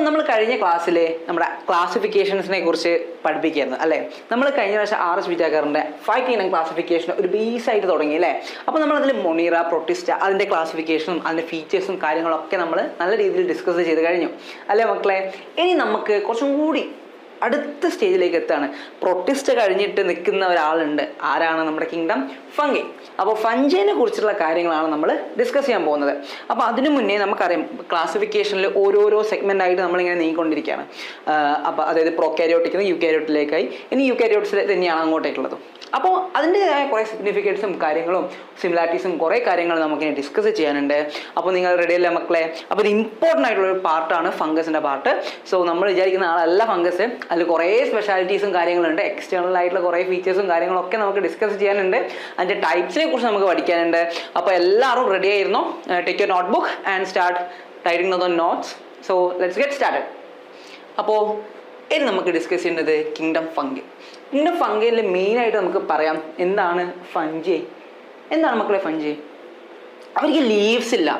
നമ്മൾ കഴിഞ്ഞ ക്ലാസ്സിൽ നമ്മുടെ ക്ലാസിഫിക്കേഷൻസിനെ കുറിച്ച് പഠിപ്പിക്കുകയായിരുന്നു അല്ലേ. നമ്മൾ കഴിഞ്ഞ പ്രാവശ്യം RS വിറ്റാക്കറിൻ്റെ 5 kingdom ക്ലാസിഫിക്കേഷൻ ഒരു ബേസ് ആയിട്ട് തുടങ്ങി അല്ലേ. അപ്പോൾ നമ്മളതിൽ മൊണീറ, പ്രൊട്ടിസ്റ്റ, അതിൻ്റെ ക്ലാസിഫിക്കേഷനും അതിൻ്റെ ഫീച്ചേഴ്സും കാര്യങ്ങളൊക്കെ നമ്മൾ നല്ല രീതിയിൽ ഡിസ്കസ് ചെയ്ത് കഴിഞ്ഞു അല്ലേ മക്കളെ. ഇനി നമുക്ക് കുറച്ചും കൂടി അടുത്ത സ്റ്റേജിലേക്ക് എത്താണ്. പ്രൊട്ടിസ്റ്റ കഴിഞ്ഞിട്ട് നിൽക്കുന്ന ഒരാളുണ്ട്. ആരാണ്? നമ്മുടെ കിങ്ഡം ഫംഗി. അപ്പോൾ ഫംഗിനെ കുറിച്ചുള്ള കാര്യങ്ങളാണ് നമ്മൾ ഡിസ്കസ് ചെയ്യാൻ പോകുന്നത്. അപ്പോൾ അതിനു മുന്നേ നമുക്കറിയാം ക്ലാസിഫിക്കേഷനിൽ ഓരോരോ സെഗ്മെൻ്റ് ആയിട്ട് നമ്മളിങ്ങനെ നീങ്ങിക്കൊണ്ടിരിക്കുകയാണ്. അപ്പോൾ അതായത് പ്രൊകാരിയോട്ടിൽ നിന്ന് യൂകാരിയോട്ടിലേക്കായി, ഇനി യൂകാരിയോട്ട്സിൽ തന്നെയാണ് അങ്ങോട്ടേക്കുള്ളത്. അപ്പോൾ അതിൻ്റെതായ കുറേ സിഗ്നിഫിക്കൻസും കാര്യങ്ങളും സിമിലാരിറ്റീസും കുറേ കാര്യങ്ങൾ നമുക്കിനി ഡിസ്കസ് ചെയ്യാനുണ്ട്. അപ്പോൾ നിങ്ങൾ റെഡിയല്ലേ മക്കളെ? അപ്പോൾ ഇത് ഇമ്പോർട്ടൻ്റ് ആയിട്ടുള്ളൊരു പാർട്ടാണ് ഫംഗസിൻ്റെ പാർട്ട്. സോ നമ്മൾ വിചാരിക്കുന്ന ആളല്ല ഫംഗസ്. അതിൽ കുറേ സ്പെഷ്യാലിറ്റീസും കാര്യങ്ങളുണ്ട്, എക്സ്റ്റേണൽ ആയിട്ടുള്ള കുറേ ഫീച്ചേഴ്സും കാര്യങ്ങളൊക്കെ നമുക്ക് ഡിസ്കസ് ചെയ്യാനുണ്ട്. അതിൻ്റെ ടൈപ്സിനെ കുറിച്ച് നമുക്ക് പഠിക്കാനുണ്ട്. അപ്പോൾ എല്ലാവരും റെഡി ആയിരുന്നോ? Take your notebook and start writing the notes. So let's get started. അപ്പോൾ ഇനി നമുക്ക് ഡിസ്കസ് ചെയ്യേണ്ടത് കിങ്ഡം ഫംഗി. കിങ്ഡം ഫംഗിയിൽ മെയിനായിട്ട് നമുക്ക് പറയാം എന്താണ് ഫംഗി. എന്താണ് മക്കളെ ഫംഗി? അവർക്ക് ലീവ്സ് ഇല്ല.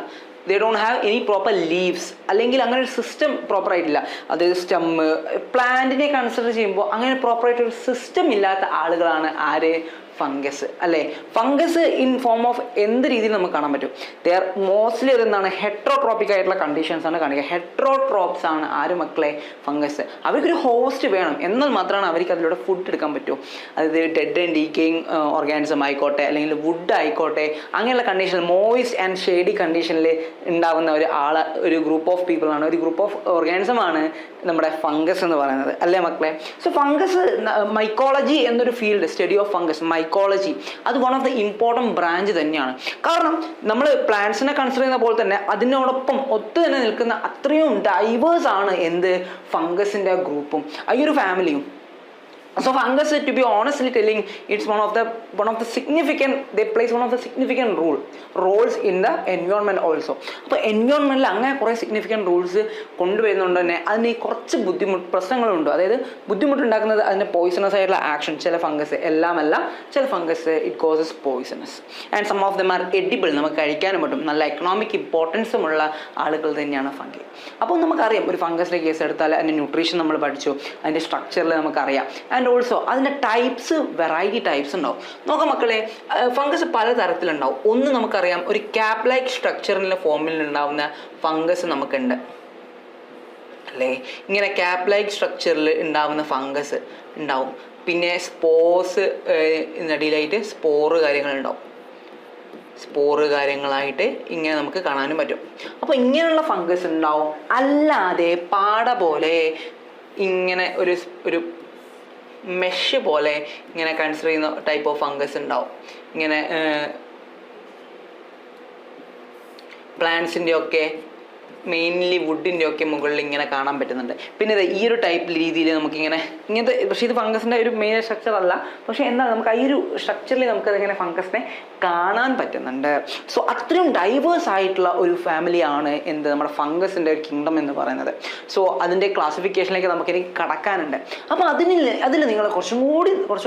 ദേ don't have any proper leaves, അല്ലെങ്കിൽ അങ്ങനെ ഒരു സിസ്റ്റം പ്രോപ്പർ ആയിട്ടില്ല. അതായത് സ്റ്റെമ്മ്, പ്ലാന്റിനെ കൺസിഡർ ചെയ്യുമ്പോൾ അങ്ങനെ പ്രോപ്പറായിട്ടൊരു സിസ്റ്റം ഇല്ലാത്ത ആളുകളാണ് ആര്? ഫംഗസ് അല്ലേ. ഫംഗസ് ഇൻ ഫോം ഓഫ് എന്ത് രീതിയിൽ നമുക്ക് കാണാൻ പറ്റും? ദേ ആർ മോസ്റ്റ്ലി എന്താണ് ഹെട്രോട്രോപ്പിക് ആയിട്ടുള്ള കണ്ടീഷൻസ് ആണ് കാണിക്കുക. ഹെട്രോട്രോപ്സ് ആണ് ആര് മക്കളെ? ഫംഗസ്. അവർക്കൊരു ഹോസ്റ്റ് വേണം, എന്നാൽ മാത്രമാണ് അവർക്ക് അതിലൂടെ ഫുഡ് എടുക്കാൻ പറ്റൂ. അതായത് ഡെഡ് ആൻഡ് ഡീക്കേയിങ് ഓർഗാനിസം ആയിക്കോട്ടെ, അല്ലെങ്കിൽ വുഡ് ആയിക്കോട്ടെ, അങ്ങനെയുള്ള കണ്ടീഷൻ, മോയിസ്റ്റ് ആൻഡ് ഷെയ്ഡി കണ്ടീഷനിൽ ഉണ്ടാകുന്ന ഒരു ഗ്രൂപ്പ് ഓഫ് പീപ്പിൾ ആണ്, ഒരു ഗ്രൂപ്പ് ഓഫ് ഓർഗാനിസം ആണ് നമ്മുടെ ഫംഗസ് എന്ന് പറയുന്നത് അല്ലേ മക്കളെ. സോ ഫംഗസ് മൈക്കോളജി എന്നൊരു field, study of fungus, mycology, അത് one of the important branch തന്നെയാണ്. കാരണം നമ്മൾ പ്ലാന്റ്സിനെ കൺസിഡർ ചെയ്യുന്ന പോലെ തന്നെ അതിനോടൊപ്പം ഒത്തു തന്നെ നിൽക്കുന്ന അത്രയും ഡൈവേഴ്സ് ആണ് എന്ത്? ഫംഗസിൻ്റെ ഗ്രൂപ്പും ഈ ഒരു ഫാമിലിയും. So fungus, to be honestly telling, it's one of the significant, they plays one of the significant roles in the environment also. അപ്പോൾ എൻവയോൺമെൻറ്റിൽ അങ്ങനെ കുറേ സിഗ്നിഫിക്കൻറ്റ് റൂൾസ് കൊണ്ടുവരുന്നതുകൊണ്ട് തന്നെ അതിന് കുറച്ച് പ്രശ്നങ്ങളുണ്ട്. അതായത് ബുദ്ധിമുട്ടുണ്ടാക്കുന്നത് അതിൻ്റെ പോയിസണസ് ആയിട്ടുള്ള ആക്ഷൻ. ചില ഫംഗസ്, എല്ലാമല്ല, ചില fungus it causes poisonous and some of them are edible, നമുക്ക് കഴിക്കാനും പറ്റും. നല്ല എക്കണോമിക് ഇമ്പോർട്ടൻസുമുള്ള ആളുകൾ തന്നെയാണ് ഫംഗി. അപ്പോൾ നമുക്കറിയാം ഒരു ഫംഗസിൻ്റെ കേസ് എടുത്താൽ അതിൻ്റെ ന്യൂട്രീഷൻ നമ്മൾ പഠിച്ചു, അതിൻ്റെ സ്ട്രക്ചറിൽ നമുക്കറിയാം. ആൻഡ് ഓൾസോ അതിൻ്റെ ടൈപ്സ്, വെറൈറ്റി ടൈപ്സ് ഉണ്ടാവും. നോക്കാം മക്കളെ, ഫംഗസ് പല തരത്തിലുണ്ടാവും. ഒന്ന് നമുക്കറിയാം ഒരു ക്യാപ് ലൈക്ക് സ്ട്രക്ചറിൻ്റെ ഫോമിൽ ഉണ്ടാവുന്ന ഫംഗസ് നമുക്കുണ്ട് അല്ലേ. ഇങ്ങനെ ക്യാപ് ലൈക്ക് സ്ട്രക്ചറിൽ ഉണ്ടാവുന്ന ഫംഗസ് ഉണ്ടാവും. പിന്നെ സ്പോർസ് ഇടയിലായിട്ട് സ്പോറ് കാര്യങ്ങളുണ്ടാവും. സ്പോറ് കാര്യങ്ങളായിട്ട് ഇങ്ങനെ നമുക്ക് കാണാനും പറ്റും. അപ്പോൾ ഇങ്ങനെയുള്ള ഫംഗസ് ഉണ്ടാവും. അല്ലാതെ പാട പോലെ ഇങ്ങനെ ഒരു മെഷ് പോലെ ഇങ്ങനെ കൺസിഡർ ചെയ്യുന്ന ടൈപ്പ് ഓഫ് ഫംഗസ് ഉണ്ടാവും. ഇങ്ങനെ പ്ലാന്റ്സിൻ്റെ ഒക്കെ, മെയിൻലി വുഡിൻ്റെ ഒക്കെ മുകളിൽ ഇങ്ങനെ കാണാൻ പറ്റുന്നുണ്ട്. പിന്നെ ഈ ഒരു ടൈപ്പ് രീതിയിൽ നമുക്കിങ്ങനെ ഇങ്ങനത്തെ, പക്ഷേ ഇത് ഫംഗസിൻ്റെ ഒരു മെയിൻ സ്ട്രക്ചർ അല്ല, പക്ഷേ എന്താണ് നമുക്ക് ഈ ഒരു സ്ട്രക്ചറിൽ നമുക്കതിങ്ങനെ ഫംഗസിനെ കാണാൻ പറ്റുന്നുണ്ട്. സോ അത്രയും ഡൈവേഴ്സ് ആയിട്ടുള്ള ഒരു ഫാമിലിയാണ് എന്ത് നമ്മുടെ ഫംഗസിൻ്റെ ഒരു കിങ്ഡം എന്ന് പറയുന്നത്. സോ അതിൻ്റെ ക്ലാസിഫിക്കേഷനിലേക്ക് നമുക്കിനി കടക്കാനുണ്ട്. അപ്പോൾ അതിൽ നിങ്ങൾ കുറച്ചും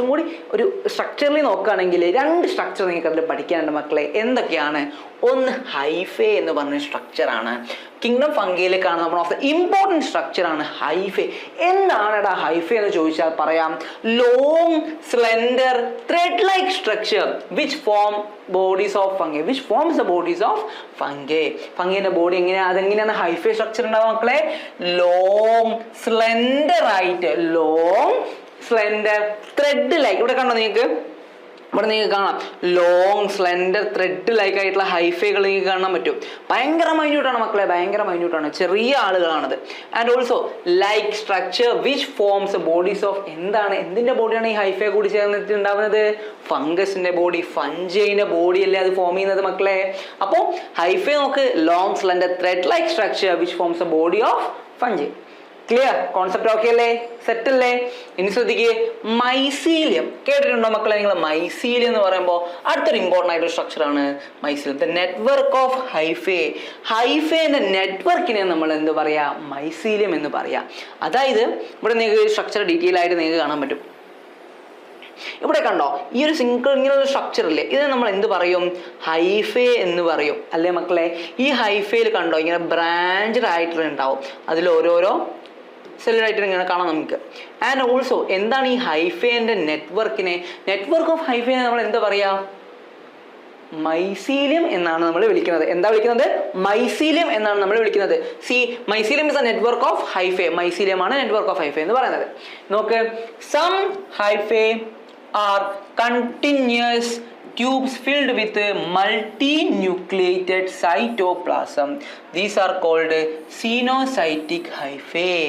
കൂടി ഒരു സ്ട്രക്ചറിൽ നോക്കുകയാണെങ്കിൽ 2 സ്ട്രക്ചർ നിങ്ങൾക്ക് അതിൽ പഠിക്കാനുണ്ട് മക്കളെ. എന്തൊക്കെയാണ്? ഒന്ന് ഹൈഫേ എന്ന് പറഞ്ഞ സ്ട്രക്ചറാണ്. കിങ്ഡം ഫംഗിയിൽ കാണുന്ന വൺ ഓഫ് ദ ഇമ്പോർട്ടൻറ്റ് സ്ട്രക്ചറാണ് ഹൈഫേ. എന്താണ് ഹൈഫേ എന്ന് ചോദിച്ചാൽ പറയാം, long slender thread like structure which form bodies of fungi, which forms the bodies of fungi. ഫംഗിന്റെ ബോഡി അതെങ്ങനെയാണ് ഹൈഫേ സ്ട്രക്ചർ ഉണ്ടാവുക മക്കളെ? ലോങ് സ്ലെൻഡർ ആയിട്ട്, ലോങ് സ്ലെൻഡർ ത്രെഡ് ലൈക്ക്, ഇവിടെ കണ്ടോ നിങ്ങൾക്ക്, ഇവിടെ നിങ്ങൾക്ക് കാണാം ലോങ് സ്ലെൻഡർ ത്രെഡ് ലൈക്ക് ആയിട്ടുള്ള ഹൈഫേകൾ നിങ്ങൾക്ക് കാണാൻ പറ്റും. ഭയങ്കര മൈന്യൂട്ടാണ് മക്കളെ, ഭയങ്കര മൈന്യൂട്ടാണ്, ചെറിയ ആളുകളാണത്. And also like structure which forms bodies of, എന്തിൻ്റെ ബോഡിയാണ് ഈ ഹൈഫേ കൂടി ചേർന്നിട്ടുണ്ടാവുന്നത്? ഫംഗസിന്റെ ബോഡി, ഫംഗൈന്റെ ബോഡി അല്ലേ അത് ഫോം ചെയ്യുന്നത് മക്കളെ. അപ്പോൾ ഹൈഫേ നോക്ക്, long slender thread like structure which forms A body of fungi. Clear? Concept okay അല്ലേ? സെറ്റ് അല്ലേ? ഇനി ശ്രദ്ധിക്കുക, മൈസീലിയം കേട്ടിട്ടുണ്ടോ മക്കളെ നിങ്ങൾ? മൈസീലിയം എന്ന് പറയുമ്പോൾ അടുത്തൊരു ഇമ്പോർട്ടൻ്റ് ആയിട്ടൊരു സ്ട്രക്ചറാണ് mycelium. The network of hyphae. ഹൈഫേന്റെ നെറ്റ്വർക്കിനെ നമ്മൾ എന്ത് പറയാ? മൈസീലിയം എന്ന് പറയാം. അതായത് ഇവിടെ നിങ്ങൾക്ക് സ്ട്രക്ചർ ഡീറ്റെയിൽ ആയിട്ട് നിങ്ങൾക്ക് കാണാൻ പറ്റും. ഇവിടെ കണ്ടോ, ഈ ഒരു സിംഗിൾ ഇങ്ങനെയുള്ള സ്ട്രക്ചർ ഇല്ലേ, ഇതിനെ നമ്മൾ എന്ത് പറയും? ഹൈഫേ എന്ന് പറയും അല്ലേ മക്കളെ? ഈ ഹൈഫേയിൽ കണ്ടോ ഇങ്ങനെ ബ്രാഞ്ചഡ് ആയിട്ടുള്ള ഉണ്ടാവും, അതിൽ ഓരോരോ സെല്ലായിട്ട് ഇങ്ങനെ കാണാം നമുക്ക്. ആൻഡ് ഓൾസോ എന്താണ് ഈ ഹൈഫേന്റെ നെറ്റ്വർക്ക് ഓഫ് ഹൈഫേനെ നമ്മൾ എന്താ പറയാ? മൈസീലിയം എന്നാണ് നമ്മൾ വിളിക്കുന്നത്. എന്താ വിളിക്കുന്നത്? മൈസീലിയം എന്നാണ് നമ്മൾ വിളിക്കുന്നത്. Mycelium is a network of hyphae. Mycelium ആണ് നെറ്റ്വർക്ക് ഓഫ് ഹൈഫേ എന്ന് പറയുന്നത്. നോക്ക്, some hyphae are continuous tubes filled with multinucleated cytoplasm. These are called cenocytic hyphae.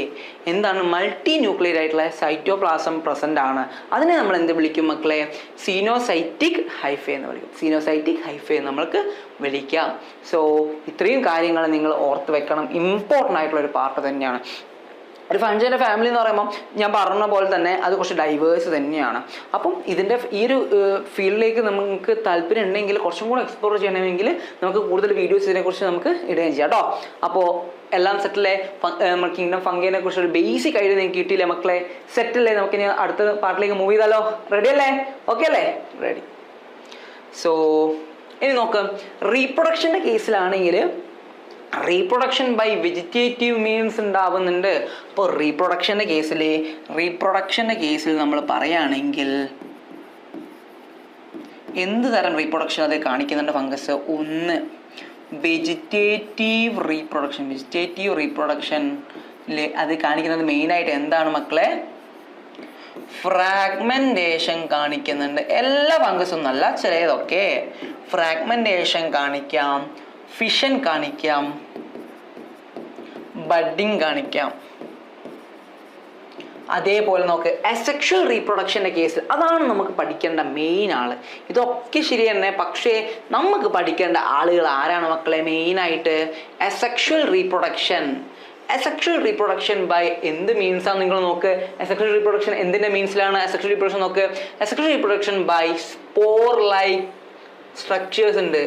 എന്താണ്? മൾട്ടി ന്യൂക്ലിയർ ആയിട്ടുള്ള സൈറ്റോപ്ലാസം പ്രസന്റ് ആണ്. അതിനെ നമ്മൾ എന്ത് വിളിക്കും മക്കളെ? സീനോസൈറ്റിക് ഹൈഫേ എന്ന് വിളിക്കും. സീനോസൈറ്റിക് ഹൈഫേ നമ്മൾക്ക് വിളിക്കാം. സോ ഇത്രയും കാര്യങ്ങൾ നിങ്ങൾ ഓർത്ത് വെക്കണം. ഇമ്പോർട്ടൻ്റ് ആയിട്ടുള്ള ഒരു പാർട്ട് തന്നെയാണ്. ഒരു ഫംഗ്ഷൻ്റെ ഫാമിലി എന്ന് പറയുമ്പോൾ ഞാൻ പറഞ്ഞ പോലെ തന്നെ അത് കുറച്ച് ഡൈവേഴ്സ് തന്നെയാണ്. അപ്പം ഇതിൻ്റെ ഈ ഒരു ഫീൽഡിലേക്ക് നമുക്ക് താല്പര്യം ഉണ്ടെങ്കിൽ, കുറച്ചും കൂടെ എക്സ്പ്ലോർ ചെയ്യണമെങ്കിൽ നമുക്ക് കൂടുതൽ വീഡിയോസ് ഇതിനെക്കുറിച്ച് നമുക്ക് ഇടുകയും ചെയ്യാം കേട്ടോ. അപ്പോൾ എല്ലാം സെറ്റിലെ നമ്മൾ കിങ്ഡം ഫംഗിനെ കുറിച്ച് ഒരു ബേസിക് ഐഡിയ നിങ്ങൾക്ക് കിട്ടിയില്ലേ മക്കളെ? സെറ്റല്ലേ? നമുക്ക് ഇനി അടുത്ത പാർട്ടിലേക്ക് മൂവ് ചെയ്താലോ? റെഡി അല്ലേ? ഓക്കെ അല്ലേ? റെഡി. സോ ഇനി നോക്കാം, റീപ്രൊഡക്ഷൻ്റെ കേസിലാണെങ്കിൽ റീപ്രൊഡക്ഷൻ ബൈ വെജിറ്റേറ്റീവ് മീൻസ് ഉണ്ടാവുന്നുണ്ട്. അപ്പോൾ റീപ്രൊഡക്ഷൻ്റെ കേസിൽ നമ്മൾ പറയുകയാണെങ്കിൽ എന്ത് തരം റീപ്രൊഡക്ഷൻ അത് കാണിക്കുന്നുണ്ട് ഫംഗസ്? ഒന്ന്, വെജിറ്റേറ്റീവ് റീപ്രൊഡക്ഷനിൽ അത് കാണിക്കുന്നത് മെയിനായിട്ട് എന്താണ് മക്കളെ? ഫ്രാഗ്മെന്റേഷൻ കാണിക്കുന്നുണ്ട്. എല്ലാ ഫംഗസും അല്ല, ചിലതൊക്കെ ഫ്രാഗ്മെന്റേഷൻ കാണിക്കാം, ഫിഷൻ കാണിക്കാം, ബഡ്ഡിങ് കാണിക്കാം. അതേപോലെ നോക്ക്, അസെക്ഷൽ റീപ്രൊഡക്ഷൻ്റെ കേസിൽ അതാണ് നമുക്ക് പഠിക്കേണ്ട മെയിൻ ആള്. ഇതൊക്കെ ശരി തന്നെ, പക്ഷേ നമുക്ക് പഠിക്കേണ്ട ആളുകൾ ആരാണ് മക്കളെ? മെയിനായിട്ട് അസെക്ഷൽ റീപ്രൊഡക്ഷൻ ബൈ എന്ത് മീൻസാണ് നിങ്ങൾ നോക്ക്. അസെക്ഷൽ റീപ്രൊഡക്ഷൻ എന്തിൻ്റെ മീൻസിലാണ് അസെക്ഷൽ റീപ്രൊഡക്ഷൻ നോക്ക്? Asexual reproduction by spore like structures ഉണ്ട്.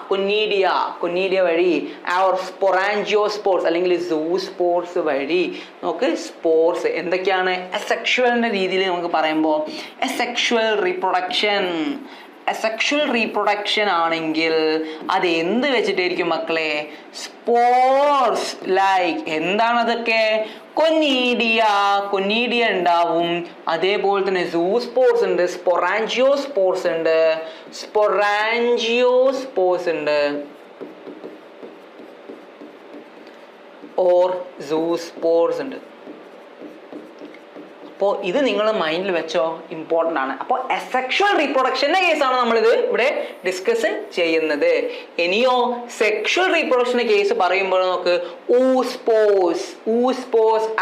കൊന്നീഡിയ വഴി, അവർ സ്പൊറാൻജിയോസ്പോർസ് അല്ലെങ്കിൽ സൂസ്പോർസ് വഴി നോക്ക് സ്പോർസ്. എന്തൊക്കെയാണ് അസെക്ഷുവലിൻ്റെ രീതിയിൽ നമുക്ക് പറയുമ്പോൾ? അസെക്ഷൽ റീപ്രൊഡക്ഷൻ ആണെങ്കിൽ അത് എന്ത് വെച്ചിട്ടായിരിക്കും മക്കളെ? സ്പോർസ് ലൈക്ക് എന്താണ് അതൊക്കെ? കൊന്നീഡിയ ഉണ്ടാവും. അതേപോലെ തന്നെ സൂസ്പോർസ് ഉണ്ട്, സ്പൊറാൻജിയോസ്പോർസ് ഉണ്ട്, ഓർ സൂസ്പോർസ് ഉണ്ട്. അപ്പോൾ ഇത് നിങ്ങൾ മൈൻഡിൽ വെച്ചോ, ഇമ്പോർട്ടൻ്റ് ആണ്. അപ്പോൾ അസെക്ഷൽ റീപ്രൊഡക്ഷൻ്റെ കേസാണ് നമ്മളിത് ഇവിടെ ഡിസ്കസ് ചെയ്യുന്നത്. ഇനിയോ സെക്ഷൽ റീപ്രൊഡക്ഷൻ്റെ കേസ് പറയുമ്പോൾ നമുക്ക് ഊസ്പോസ്,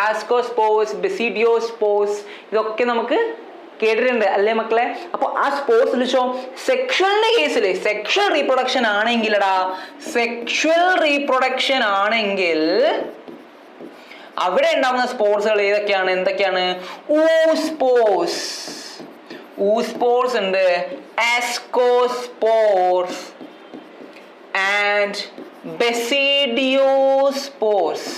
ആസ്കോസ്പോസ്, ബെസിഡിയോസ്പോസ് ഇതൊക്കെ നമുക്ക് കേട്ടിട്ടുണ്ട് അല്ലേ മക്കളെ? അപ്പോൾ ആ സ്പോർസ് വിളിച്ചോ. സെക്ഷലിന്റെ കേസിൽ സെക്ഷൽ റീപ്രൊഡക്ഷൻ ആണെങ്കിൽ അവിടെ ഉണ്ടാവുന്ന സ്പോർട്സുകൾ ഏതൊക്കെയാണ്? എന്തൊക്കെയാണ്? ഊസ്പോർസ് ഉണ്ട്, ആസ്കോസ്പോർസ് ആൻഡ് ബെസിഡിയോസ്പോർസ്.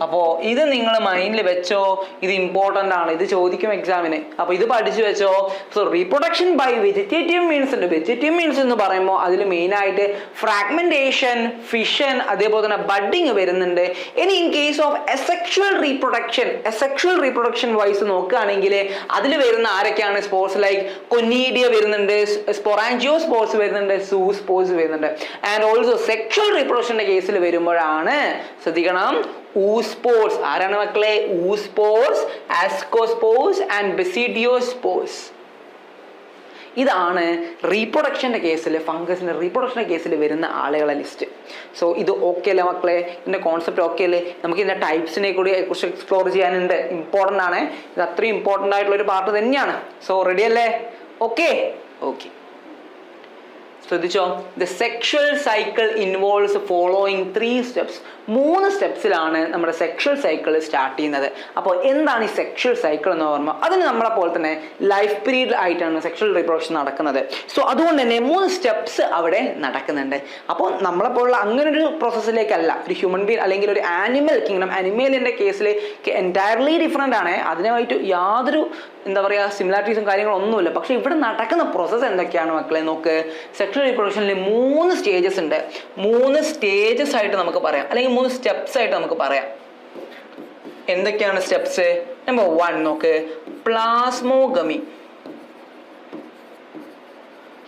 അപ്പോൾ ഇത് നിങ്ങൾ മൈൻഡിൽ വെച്ചോ, ഇത് ഇമ്പോർട്ടൻ്റ് ആണ്, ഇത് ചോദിക്കും എക്സാമിന്. അപ്പോൾ ഇത് പഠിച്ചു വെച്ചോ. So reproduction by vegetative means ഉണ്ട്. വെജിറ്റേറ്റീവ് മീൻസ് എന്ന് പറയുമ്പോൾ അതിൽ മെയിനായിട്ട് ഫ്രാഗ്മെന്റേഷൻ, ഫിഷൻ, അതേപോലെ തന്നെ ബഡ്ഡിങ് വരുന്നുണ്ട്. ഇനി in case of asexual reproduction wise നോക്കുകയാണെങ്കിൽ അതിൽ വരുന്ന ആരൊക്കെയാണ്? സ്പോർട്സ് ലൈക്ക് കൊന്നീഡിയ വരുന്നുണ്ട്, സ്പൊറാൻജിയോസ്പോർസ് വരുന്നുണ്ട്, സൂസ്പോർസ് വരുന്നുണ്ട്. ആൻഡ് ഓൾസോ സെക്ഷൽ റീപ്രൊഡക്ഷന്റെ കേസിൽ വരുമ്പോഴാണ് ശ്രദ്ധിക്കണം, ഊസ്പോർസ്. ആരാണ് മക്കളെ? ഊസ്പോർസ്, ആസ്കോസ്പോർസ് ആൻഡ് ബെസിഡിയോസ്പോർസ്. ഇതാണ് റീപ്രൊഡക്ഷൻ്റെ കേസിൽ, ഫംഗസിൻ്റെ റീപ്രൊഡക്ഷൻ്റെ കേസിൽ വരുന്ന ആളുകളെ ലിസ്റ്റ്. സോ ഇത് ഓക്കെ അല്ലേ മക്കളെ? ഇതിൻ്റെ കോൺസെപ്റ്റ് ഓക്കെ അല്ലേ? നമുക്ക് ഇതിൻ്റെ ടൈപ്സിനെ കൂടി കുറിച്ച് എക്സ്പ്ലോർ ചെയ്യാനുണ്ട്. ഇമ്പോർട്ടൻ്റ് ആണ്, ഇത് അത്രയും ഇമ്പോർട്ടൻ്റ് ആയിട്ടുള്ള ഒരു പാർട്ട് തന്നെയാണ്. സോ റെഡി അല്ലേ? ഓക്കെ. ശ്രദ്ധിച്ചോ, the sexual cycle involves following 3 steps. 3 സ്റ്റെപ്സിലാണ് നമ്മുടെ സെക്ഷൽ സൈക്കിൾ സ്റ്റാർട്ട് ചെയ്യുന്നത്. അപ്പോൾ എന്താണ് ഈ സെക്ഷൽ സൈക്കിൾ എന്ന് പറയുമ്പോൾ അതിന് നമ്മളെ പോലെ തന്നെ ലൈഫ് പീരീഡ് ആയിട്ടാണ് സെക്ഷൽ റീപ്രൊഡക്ഷൻ നടക്കുന്നത്. സോ അതുകൊണ്ട് തന്നെ 3 സ്റ്റെപ്സ് അവിടെ നടക്കുന്നുണ്ട്. അപ്പോൾ നമ്മളെപ്പോലുള്ള അങ്ങനെ ഒരു പ്രോസസ്സിലേക്കല്ല ഒരു ഹ്യൂമൻ ബീങ് അല്ലെങ്കിൽ ഒരു ആനിമൽ കിങ്ഡം, അനിമലിൻ്റെ കേസിൽ എൻറ്റയർലി ഡിഫറെൻ്റ് ആണ്. അതിനായിട്ട് യാതൊരു എന്താ പറയുക സിമിലാരിറ്റീസും കാര്യങ്ങളൊന്നുമില്ല. പക്ഷേ ഇവിടെ നടക്കുന്ന പ്രോസസ്സ് എന്തൊക്കെയാണ് മക്കളെ നോക്ക്. സെക്ഷൽ റീപ്രൊഡക്ഷനിൽ 3 സ്റ്റേജസ് ഉണ്ട്. 3 സ്റ്റേജസ് ആയിട്ട് നമുക്ക് പറയാം, അല്ലെങ്കിൽ 3 സ്റ്റെപ്സ് ആയിട്ട് നമുക്ക് പറയാം. എന്തൊക്കെയാണ് സ്റ്റെപ്സ്? നമ്പർ 1 നോക്ക്, പ്ലാസ്മോഗമി.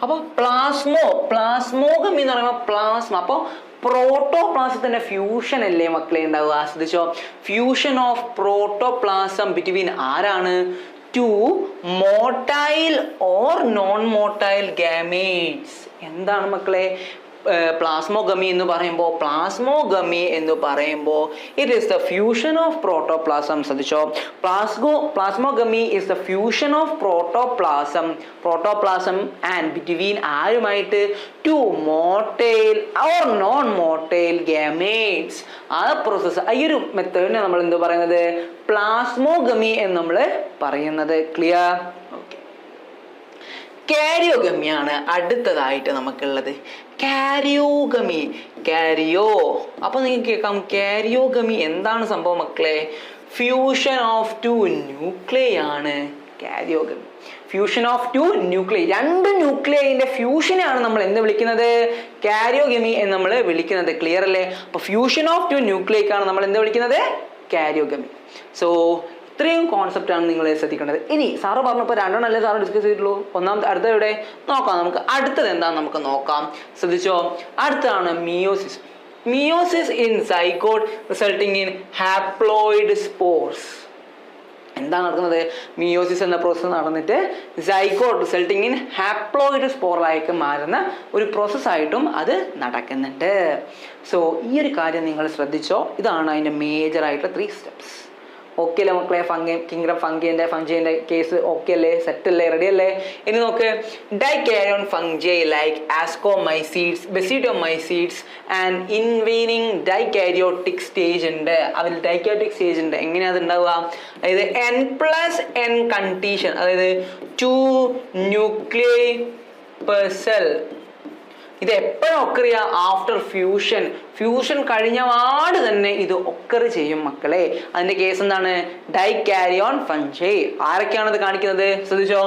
അപ്പോൾ പ്ലാസ്മോഗമി എന്ന് പറയുമ്പോൾ പ്ലാസ്മ, അപ്പോൾ പ്രോട്ടോപ്ലാസത്തിന്റെ ഫ്യൂഷൻ അല്ലേ മക്കളെ ഉണ്ടാവുക. ആസ്വദിച്ചോ, ഫ്യൂഷൻ ഓഫ് പ്രോട്ടോപ്ലാസം ബിറ്റ്വീൻ ആരാണ്? 2 motile or non-motile gametes. എന്താണ് മക്കളെ പ്ലാസ്മോഗമി എന്ന് പറയുമ്പോൾ it is the fusion of protoplasm. ശ്രദ്ധിച്ചോ, plasmogamy is the fusion of protoplasm and between ആരുമായിട്ട്? 2 motile or non-motile gametes. ആ പ്രോസസ്സ്, ഈ ഒരു മെത്തേഡിനെ നമ്മൾ എന്ത് പറയുന്നത്? പ്ലാസ്മോഗമി എന്ന് നമ്മൾ പറയുന്നത്. ക്ലിയർ? ഓക്കെ. കാരിയോഗമിയാണ് അടുത്തതായിട്ട് നമുക്കുള്ളത്. കാരിയോഗമി, അപ്പൊ നിങ്ങൾക്ക് കേൾക്കാം കാരിയോഗമി എന്താണ് സംഭവം മക്കളെ? ഫ്യൂഷൻ ഓഫ് 2 ന്യൂക്ലിയൈ ആണ് കാരിയോഗമി. ഫ്യൂഷൻ ഓഫ് 2 ന്യൂക്ലിയൈ, 2 ന്യൂക്ലിയൈന്റെ ഫ്യൂഷനാണ് നമ്മൾ എന്ത് വിളിക്കുന്നത്? കാരിയോഗമി എന്ന് നമ്മൾ വിളിക്കുന്നത്. ക്ലിയർ അല്ലേ? അപ്പൊ ഫ്യൂഷൻ ഓഫ് 2 ന്യൂക്ലിയൈക്കാണ് നമ്മൾ എന്ത് വിളിക്കുന്നത്? കാരിയോഗമി. സോ ഇത്രയും കോൺസെപ്റ്റ് ആണ് നിങ്ങൾ ശ്രദ്ധിക്കേണ്ടത്. ഇനി സാറ് പറഞ്ഞപ്പോൾ 2 അല്ലേ സാറ് ഡിസ്കസ് ചെയ്തിട്ടുള്ളൂ. ഒന്നാമത്തെ അടുത്ത ഇവിടെ നോക്കാം. നമുക്ക് അടുത്തത് എന്താണെന്ന് നമുക്ക് നോക്കാം. ശ്രദ്ധിച്ചോ, അടുത്താണ് meiosis. Meiosis in zygote resulting in haploid spores. എന്താണ് നടക്കുന്നത്? മിയോസിസ് എന്ന പ്രോസസ്സ് നടന്നിട്ട് സൈഗോട്ട് റിസൾട്ടിങ് ഇൻ ഹാപ്ലോയിഡ് സ്പോറിലേക്ക് മാറുന്ന ഒരു പ്രോസസ്സായിട്ടും അത് നടക്കുന്നുണ്ട്. സോ ഈ ഒരു കാര്യം നിങ്ങൾ ശ്രദ്ധിച്ചോ. ഇതാണ് അതിൻ്റെ മേജർ ആയിട്ടുള്ള 3 സ്റ്റെപ്സ്. ഓക്കെ അല്ലേ മക്കളെ? കിങ്ഡം ഫംഗിന്റെ കേസ് ഓക്കെ അല്ലേ? സെറ്റ് അല്ലേ? റെഡി അല്ലേ? ഇനി നോക്ക്, ഡൈകാരിയോൺ fungi like ആസ്കോമൈസീഡ്സ്, ബെസിഡോമൈസീഡ്സ് and ഇൻവീനിങ് dikaryotic stage ഉണ്ട്. അതിൽ ഡൈകാരിയോട്ടിക് സ്റ്റേജ് ഉണ്ട്. എങ്ങനെയാണ് അത് ഉണ്ടാവുക? അതായത് N+N കണ്ടീഷൻ, അതായത് 2 ന്യൂക്ലിയൈ പെർ സെൽ. ഇത് എപ്പോഴും ഒക്കർ ചെയ്യാം? ആഫ്റ്റർ ഫ്യൂഷൻ കഴിഞ്ഞ പാട് തന്നെ ഇത് ഒക്കർ ചെയ്യും മക്കളെ. അതിന്റെ കേസ് എന്താണ്? ഡൈകാരിയോൺ ഫംഗി. ആരൊക്കെയാണ് ഇത് കാണിക്കുന്നത്? ശ്രദ്ധിച്ചോ,